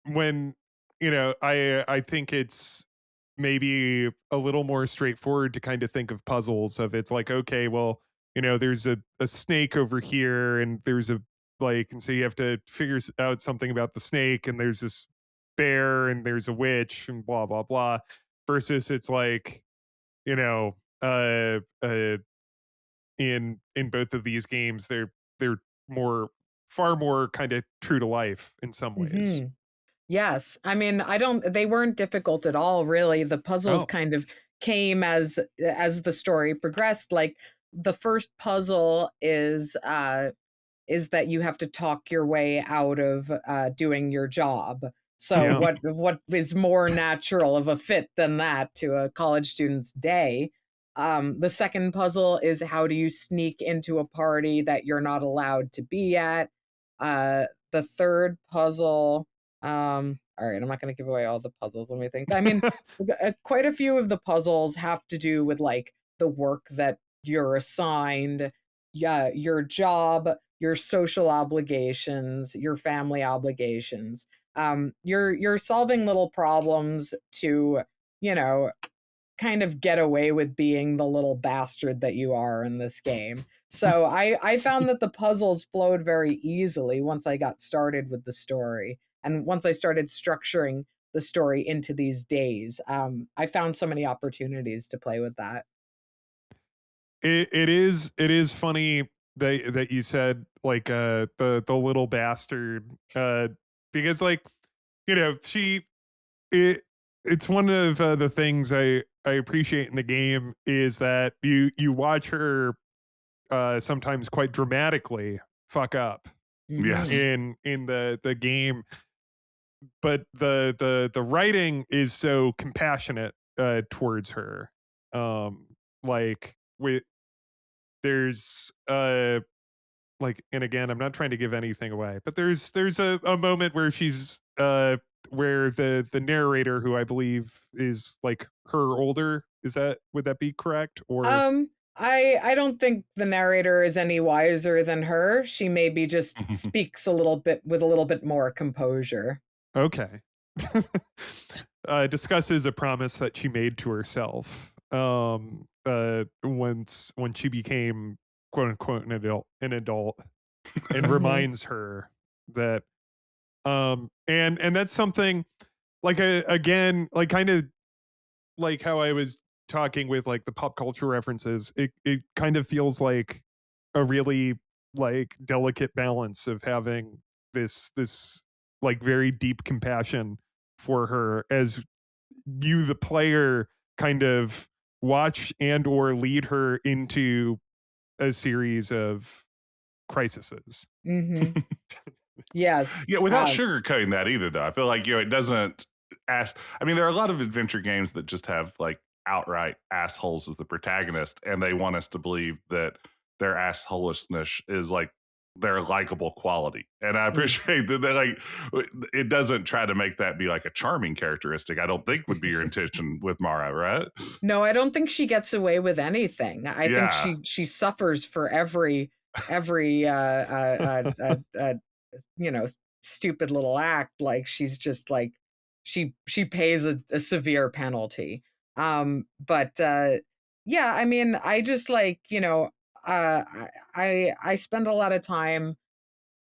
when, I think it's maybe a little more straightforward to kind of think of puzzles of it's like, okay, well, you know, there's a snake over here and there's a like, and so you have to figure out something about the snake and there's this bear and there's a witch and blah, blah, blah. Versus it's like, you know, in both of these games, they're more, far more kind of true to life in some ways. Mhm. Yes. I mean, they weren't difficult at all, really. The puzzles Oh, kind of came as the story progressed. Like the first puzzle is that you have to talk your way out of doing your job. So yeah. what is more natural of a fit than that to a college student's day? The second puzzle is how do you sneak into a party that you're not allowed to be at? The third puzzle, all right, I'm not going to give away all the puzzles. Let me think. I mean, quite a few of the puzzles have to do with like the work that you're assigned, yeah, your job, your social obligations, your family obligations. You're solving little problems to, you know, kind of get away with being the little bastard that you are in this game. So I found that the puzzles flowed very easily once I got started with the story. And once I started structuring the story into these days, I found so many opportunities to play with that. It is funny that you said like the little bastard because like, you know, it it's one of the things I appreciate in the game is that you watch her sometimes quite dramatically fuck up Hmm. Yes. in the game, but the writing is so compassionate towards her. Like with there's like, and again, I'm not trying to give anything away, but there's a moment where she's where the narrator, who I believe is like her older, is that, would that be correct? Or I don't think the narrator is any wiser than her. She maybe just speaks a little bit with a little bit more composure. okay. Discusses a promise that she made to herself once when she became quote unquote an adult, and Mhm. reminds her that and that's something like again, like kind of like how I was talking with like the pop culture references, it kind of feels like a really like delicate balance of having this like very deep compassion for her as you the player kind of watch and or lead her into a series of crises. Mhm. Yes. Yeah, without sugarcoating that either, though. I feel like, it doesn't ask. I mean, there are a lot of adventure games that just have like outright assholes as the protagonist, and they want us to believe that their assholishness is like their likable quality. And I Mm. appreciate that, like, it doesn't try to make that be like a charming characteristic. I don't think would be your intention with Mara, right? No, I don't think she gets away with anything. I think Yeah. she suffers for every you know, stupid little act. Like she's just like she pays a severe penalty. But yeah, I mean, I just like, I spend a lot of time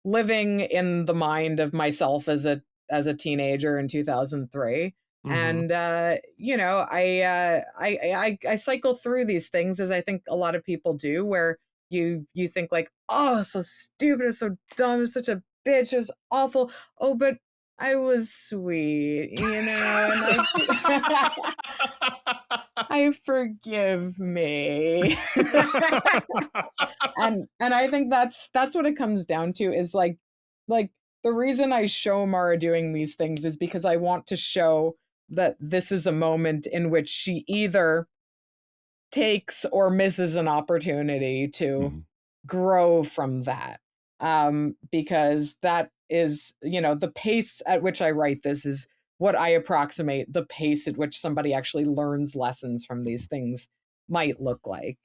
living in the mind of myself as a teenager in 2003. Hmm. And I cycle through these things as I think a lot of people do, where you think like, oh, so stupid, it's so dumb, it's such a bitch, it's awful. Oh, but I was sweet, and I forgive me. And I think that's what it comes down to, is like the reason I show Mara doing these things is because I want to show that this is a moment in which she either takes or misses an opportunity to Mhm. grow from that. Because that is, the pace at which I write this is what I approximate the pace at which somebody actually learns lessons from these things might look like.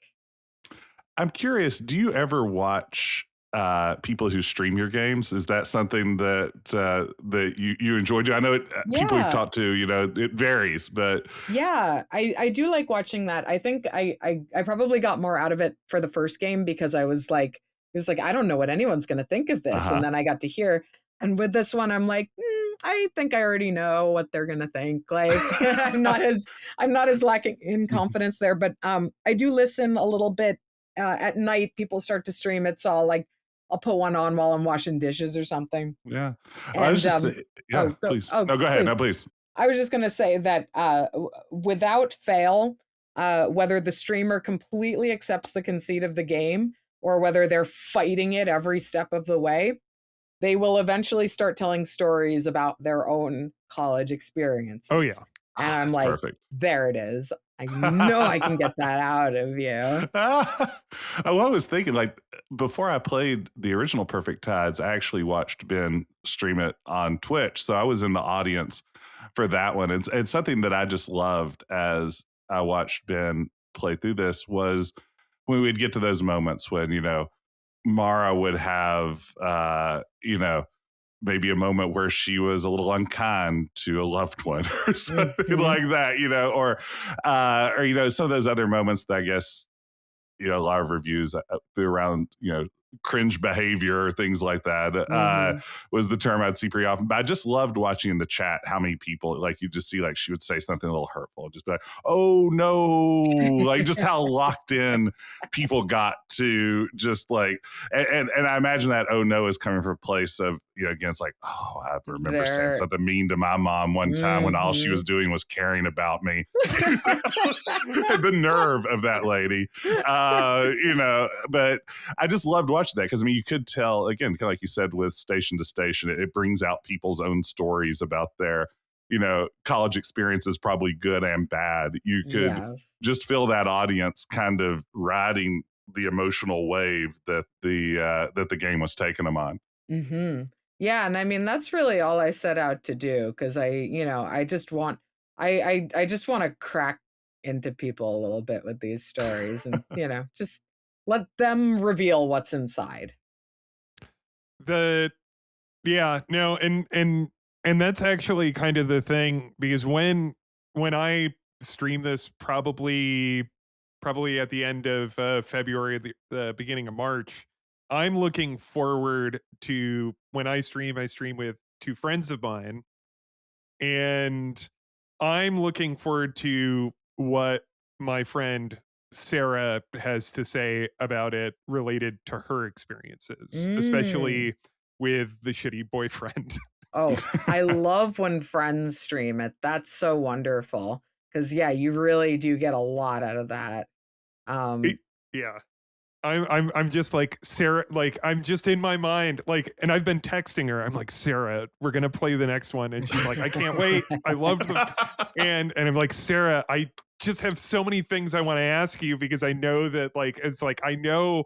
I'm curious, do you ever watch people who stream your games? Is that something that that you enjoy doing? I know people we've Yeah. talked to, it varies, but Yeah, I do like watching that. I think I probably got more out of it for the first game because it was like I don't know what anyone's going to think of this, and uh-huh. then I got to hear. And with this one, I'm like, I think I already know what they're going to think. Like I'm not as lacking in confidence there, but I do listen a little bit at night. People start to stream it, so I'll put one on while I'm washing dishes or something. Yeah. I was And just yeah, oh, go please. oh No, go ahead. please. No, please. I was just going to say that without fail, whether the streamer completely accepts the conceit of the game or whether they're fighting it every step of the way, they will eventually start telling stories about their own college Oh experiences. yeah. And Oh, I'm that's like, perfect. there it is. I know I can get that out of you. I was thinking, like, before I played the original Perfect Tides, I actually watched Ben stream it on Twitch. So I was in the audience for that one. And something that I just loved as I watched Ben play through this was when we'd get to those moments when, Mara would have, maybe a moment where she was a little unkind to a loved one or something Mhm. like that, or some of those other moments that I guess a lot of reviews threw around, cringe behavior or things like that Mhm. was the term I'd see pretty often. But I just loved watching in the chat how many people, like, you just see, like, she would say something a little hurtful, just be like, oh no, like, just how locked in people got to just like, and I imagine that oh no is coming from a place of, again, it's like, oh, I remember saying There. something mean to my mom one time when all she was Mhm. doing was caring about me. The nerve of that lady, but I just loved watching that because, I mean, you could tell, again, kind of like you said, with Station to Station, it brings out people's own stories about their, college experiences, probably good and bad. You could Yes. just feel that audience kind of riding the emotional wave that the game was taking them on. Mhm. Yeah, and I mean, that's really all I set out to do because I just wanna crack into people a little bit with these stories and, just let them reveal what's inside. The Yeah, no, and that's actually kind of the thing because when I stream this probably at the end of February, the beginning of March, I'm looking forward to when I stream with two friends of mine, and I'm looking forward to what my friend Sarah has to say about it related to her experiences, Mm. especially with the shitty boyfriend. Oh, I love when friends stream it. That's so wonderful. Because yeah, you really do get a lot out of that. It- Um yeah. I'm just like Sarah, like I'm just in my mind, like, and I've been texting her. I'm like, Sarah, we're gonna play the next one, and she's like, I can't wait. I loved the and I'm like, Sarah, I just have so many things I want to ask you because I know that like it's like I know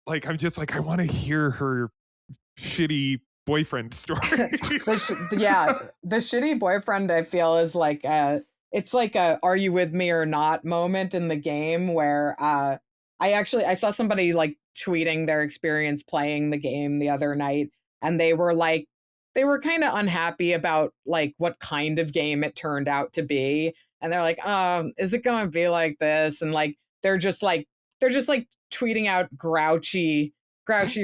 like I'm just like I want to hear her shitty boyfriend story. yeah, the shitty boyfriend I feel is like it's like a are you with me or not moment in the game where I saw somebody like tweeting their experience playing the game the other night and they were kind of unhappy about like what kind of game it turned out to be and they're like is it going to be like this and like they're just like tweeting out grouchy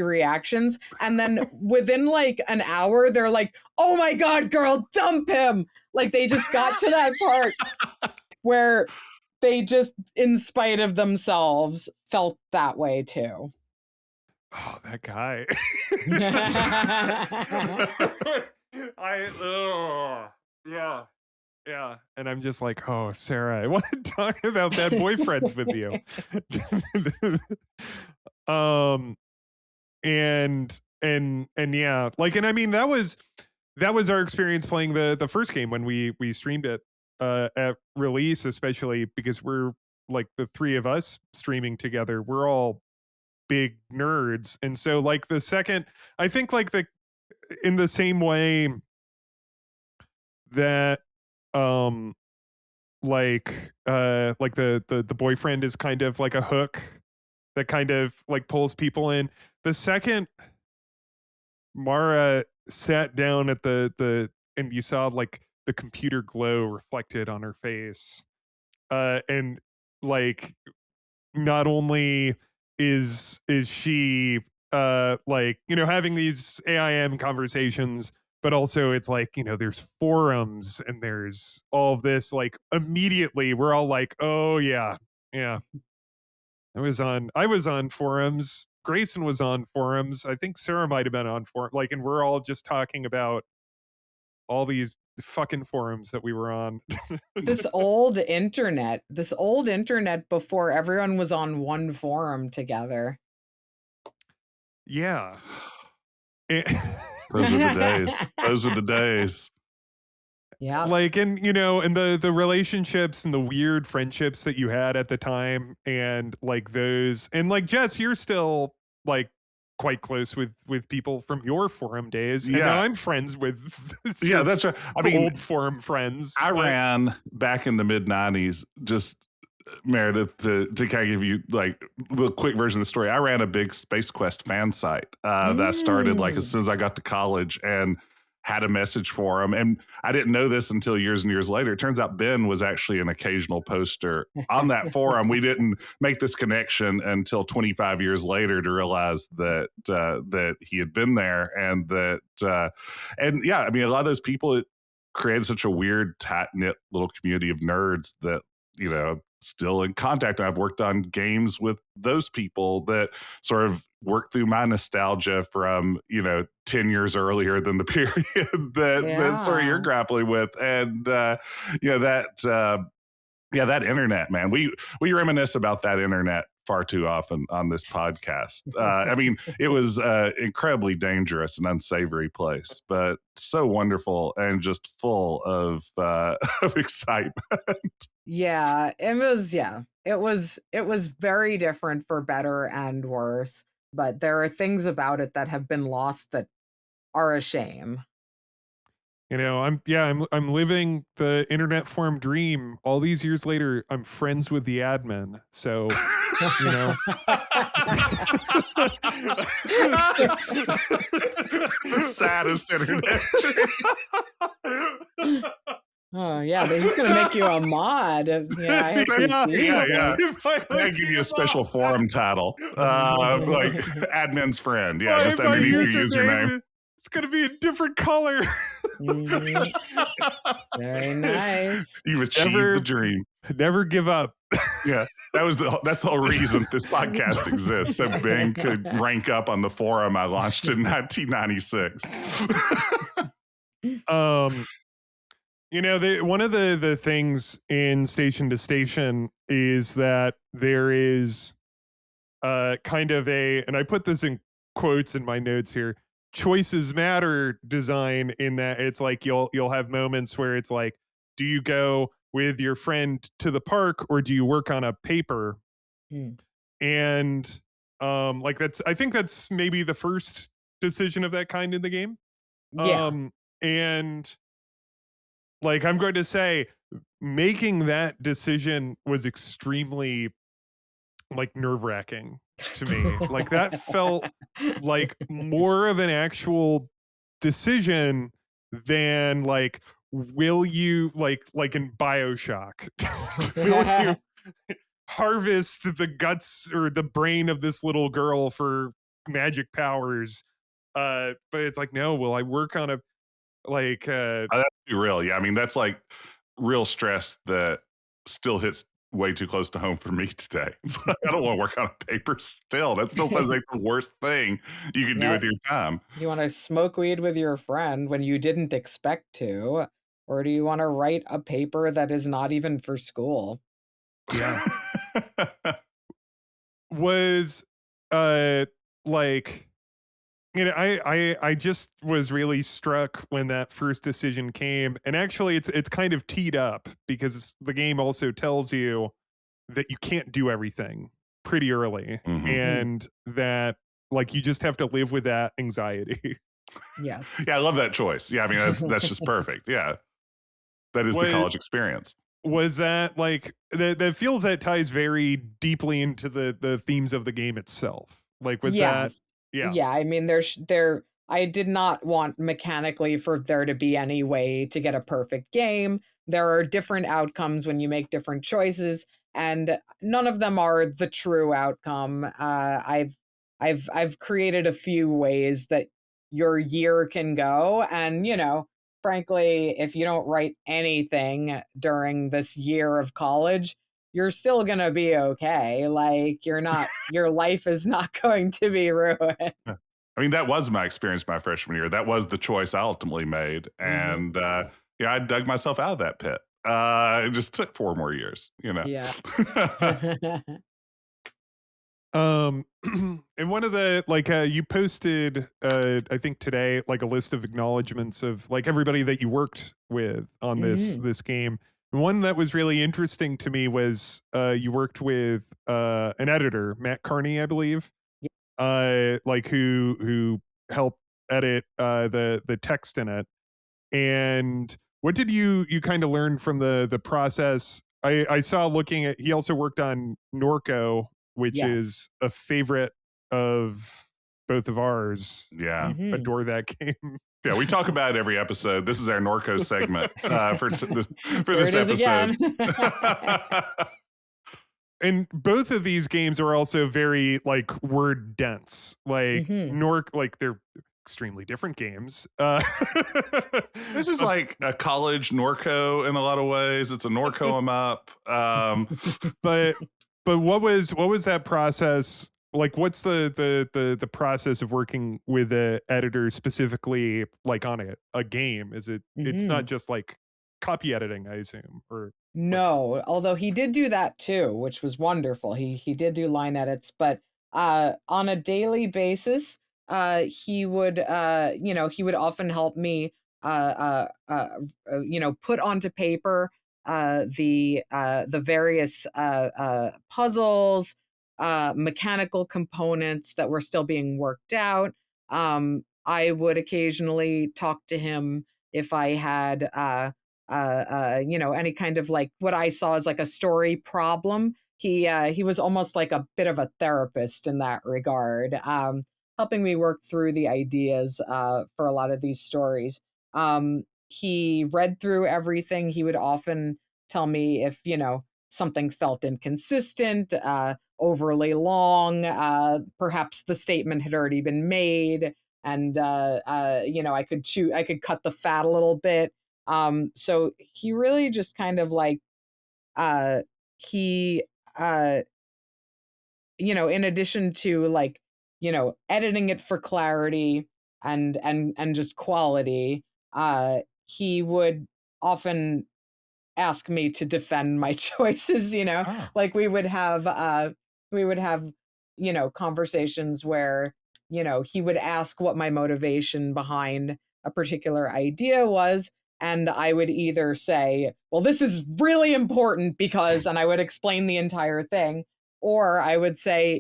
reactions and then within like an hour they're like oh my god girl dump him like they just got to that part where they just in spite of themselves felt that way too. Oh, that guy. Yeah. Yeah. And I'm just like, oh, Sarah, I want to talk about bad boyfriends with you. um and yeah, like, and I mean that was our experience playing the first game when we streamed it at release, especially because we're like the three of us streaming together. We're all big nerds. And so like the second, I think like the in the same way that um like the boyfriend is kind of like a hook that kind of like pulls people in. The second Mara sat down at the and you saw like the computer glow reflected on her face, and like not only is she like, you know, having these AIM conversations, but also it's like, you know, there's forums and there's all of this, like immediately we're all like, oh yeah, yeah. I was on forums. Grayson was on forums. I think Sarah might have been on forum. Like, and we're all just talking about all these fucking forums that we were on. This old internet before everyone was on one forum together. Yeah. Those are the days. Those are the days. Yeah. Like, and you know, and the relationships and the weird friendships that you had at the time, and like those, and like Jess, you're still like quite close with people from your forum days. And now I'm friends with yeah, that's right. I mean, old forum friends. I ran back in the mid 90s, just Meredith, to kind of give you like the quick version of the story. I ran a big Space Quest fan site that started like as soon as I got to college, and had a message forum. And I didn't know this until years and years later. It turns out Ben was actually an occasional poster on that forum. We didn't make this connection until 25 years later to realize that that he had been there, and that and yeah, I mean, a lot of those people, it created such a weird, tight knit little community of nerds that, you know, still in contact. I've worked on games with those people that sort of work through my nostalgia from, you know, 10 years earlier than the period that sort of you're grappling with. And, you know, that, yeah, that internet, man, we reminisce about that internet far too often on this podcast. I mean, it was incredibly dangerous and unsavory place, but so wonderful and just full of excitement. Yeah, it was. Yeah, it was very different for better and worse. But there are things about it that have been lost that are a shame. You know, I'm living the internet forum dream. All these years later, I'm friends with the admin. So, you know. The saddest internet dream. Oh yeah, but he's gonna make you a mod. Yeah, I have to see yeah. I give you a special forum title, like admin's friend. Yeah, just underneath your username. It's gonna be a different color. Very nice. You've achieved the dream. Never give up. Yeah, that's the whole reason this podcast exists, so Ben could rank up on the forum I launched in 1996. You know, one of the things in Station to Station is that there is kind of and I put this in quotes in my notes here, choices matter design, in that it's like you'll have moments where it's like, do you go with your friend to the park or do you work on a paper? And like I think that's maybe the first decision of that kind in the game. And like, I'm going to say, making that decision was extremely like nerve-wracking to me. Like, that felt like more of an actual decision than like, will you like in BioShock, will you harvest the guts or the brain of this little girl for magic powers? But it's like, no, will I work on a like that's too real. Yeah, I mean, that's like real stress that still hits way too close to home for me today. It's like, I don't want to work on a paper still. That still sounds like the worst thing you can do with your time. You want to smoke weed with your friend when you didn't expect to, or do you want to write a paper that is not even for school? Yeah. Was like, you know, I just was really struck when that first decision came, and actually it's kind of teed up because the game also tells you that you can't do everything pretty early, and that like you just have to live with that anxiety. Yes. Yeah, I love that choice. Yeah, I mean, that's just perfect. Yeah, that is the college experience. was that like that feels that ties very deeply into the themes of the game itself. Like, was that? Yes. Yeah. Yeah, I mean, there I did not want mechanically for there to be any way to get a perfect game. There are different outcomes when you make different choices, and none of them are the true outcome. I've created a few ways that your year can go, and frankly, if you don't write anything during this year of college, you're still gonna be okay. Like your life is not going to be ruined. Yeah. I mean, that was my experience my freshman year. That was the choice I ultimately made. Hmm. And yeah, I dug myself out of that pit. It just took 4 more years, you know. Yeah. And one of the like you posted I think today like a list of acknowledgments of like everybody that you worked with on Hmm. this game. One that was really interesting to me was you worked with an editor, Matt Carney, I believe, like who helped edit the text in it. And what did you kind of learn from the process? I saw looking at, he also worked on Norco, which Yes. is a favorite of both of ours. Yeah. We Hmm. adore that game. Yeah, we talk about it every episode. This is our Norco segment for Here this it is episode. again. And both of these games are also very like word dense. Like Hmm. like they're extremely different games. This is like a college Norco in a lot of ways. It's a Norco 'em up. but what was that process like? What's the process of working with a editor specifically like on a game? Is it's not Hmm. just like copy editing, I assume, or like No, although he did do that too, which was wonderful. He did do line edits, but on a daily basis, he would often help me put onto paper the various puzzles, mechanical components that were still being worked out. I would occasionally talk to him if I had any kind of like what I saw as like a story problem. He was almost like a bit of a therapist in that regard, helping me work through the ideas for a lot of these stories. He read through everything. He would often tell me if something felt inconsistent, overly long, perhaps the statement had already been made, and I could cut the fat a little bit. So he really just kind of like uh he uh in addition to like editing it for clarity and just quality, he would often ask me to defend my choices, Oh. like we would have conversations where he would ask what my motivation behind a particular idea was, and I would either say, well, this is really important because, and I would explain the entire thing, or I would say,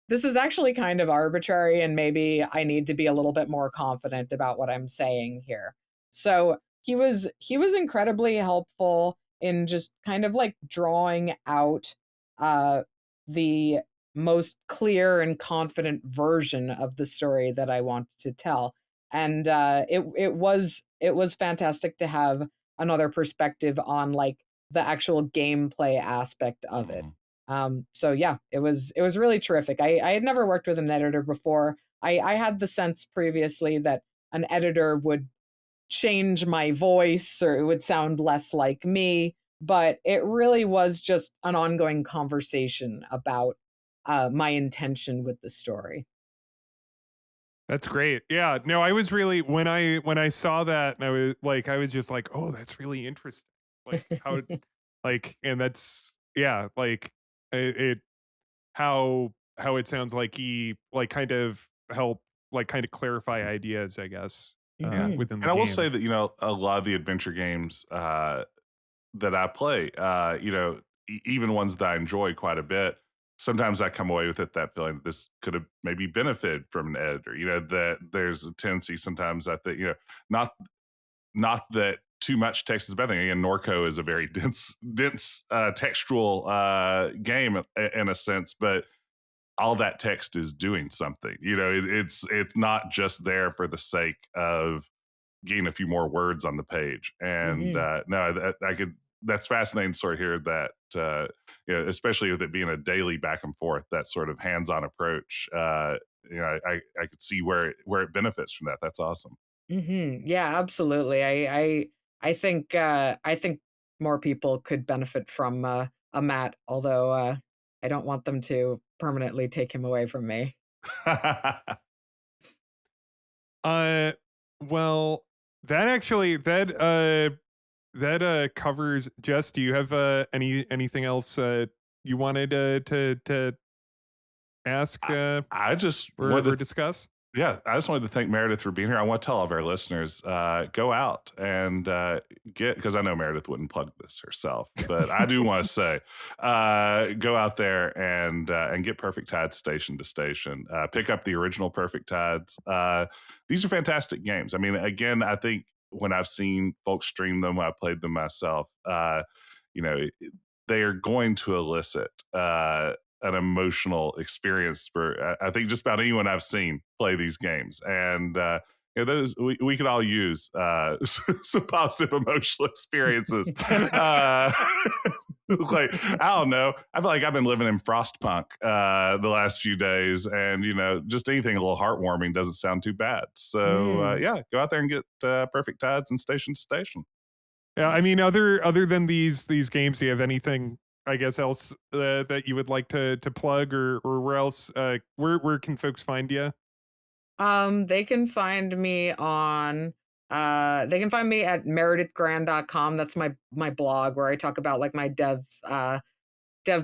this is actually kind of arbitrary and maybe I need to be a little bit more confident about what I'm saying here. So he was incredibly helpful in just kind of like drawing out uh the most clear and confident version of the story that I wanted to tell. And it was fantastic to have another perspective on like the actual gameplay aspect of it. Mhm. So yeah, it was really terrific. I had never worked with an editor before. I had the sense previously that an editor would change my voice or it would sound less like me, but it really was just an ongoing conversation about my intention with the story. that's great. Yeah. No, I was really when I saw that and I was just like, oh, that's really interesting. Like how like and that's yeah, like it how it sounds like he like kind of help like kind of clarify ideas, I guess, Yeah. Hmm. within the And I will say game. that, a lot of the adventure games that I play, even ones that I enjoy quite a bit, sometimes I come away with that feeling that this could have maybe benefited from an editor. That there's a tendency sometimes that not not that too much text is a bad thing. Again, Norco is a very dense textual game in a sense, but all that text is doing something. It's not just there for the sake of getting a few more words on the page. And that's fascinating to sort of hear that, especially with it being a daily back and forth, that sort of hands-on approach. I could see where it benefits from that. That's awesome. Yeah, absolutely. I think more people could benefit from a Matt, although I don't want them to permanently take him away from me. Well, that covers. Jess, do you have anything else you wanted to ask I just or wanted to discuss? Yeah, I just wanted to thank Meredith for being here. I want to tell all of our listeners, go out and because I know Meredith wouldn't plug this herself, but I do want to say, go out there and get Perfect Tides station to station. Pick up the original Perfect Tides. These are fantastic games. I mean, again, I think when I've seen folks stream them, when I played them myself, they are going to elicit an emotional experience for I think just about anyone I've seen play these games. And those we could all use some positive emotional experiences. Like, I don't know, I feel like I've been living in Frostpunk the last few days, and just anything a little heartwarming doesn't sound too bad. So go out there and get Perfect Tides and Station to Station. Yeah, I mean, other than these games, do you have anything, I guess, else that you would like to plug, or where else? Where can folks find you? They can find me on they can find me at meredithgran.com. That's my blog where I talk about like my dev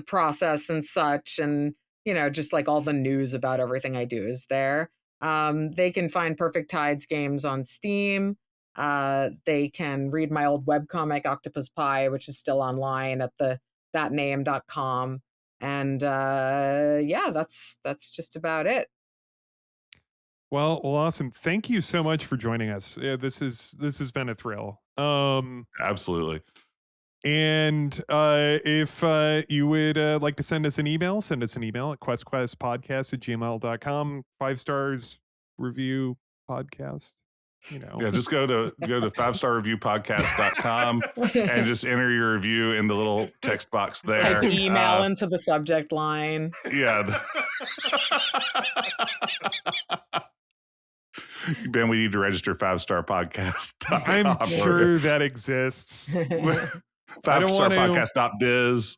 process and such, and just like all the news about everything I do is there. They can find Perfect Tides games on Steam. They can read my old webcomic Octopus Pie, which is still online at thatname.com. And that's just about it. Well, awesome. Thank you so much for joining us. This has been a thrill. Absolutely. And if you would like to send us an email at questquestpodcast@gmail.com. 5 stars, review podcast. Yeah, just go to 5starreviewpodcast.com and just enter your review in the little text box there. Type email into the subject line. Yeah. Ben, we need to register 5starpodcast. I'm sure that exists. 5starpodcast.biz.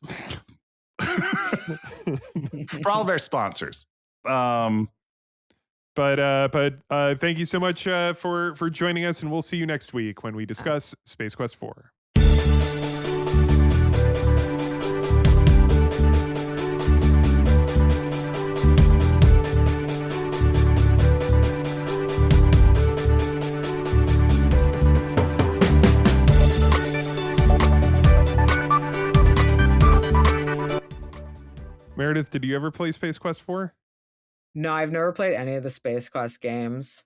For all of our sponsors. But thank you so much for joining us, and we'll see you next week when we discuss Space Quest 4. Meredith, did you ever play Space Quest 4? No, I've never played any of the Space Quest games.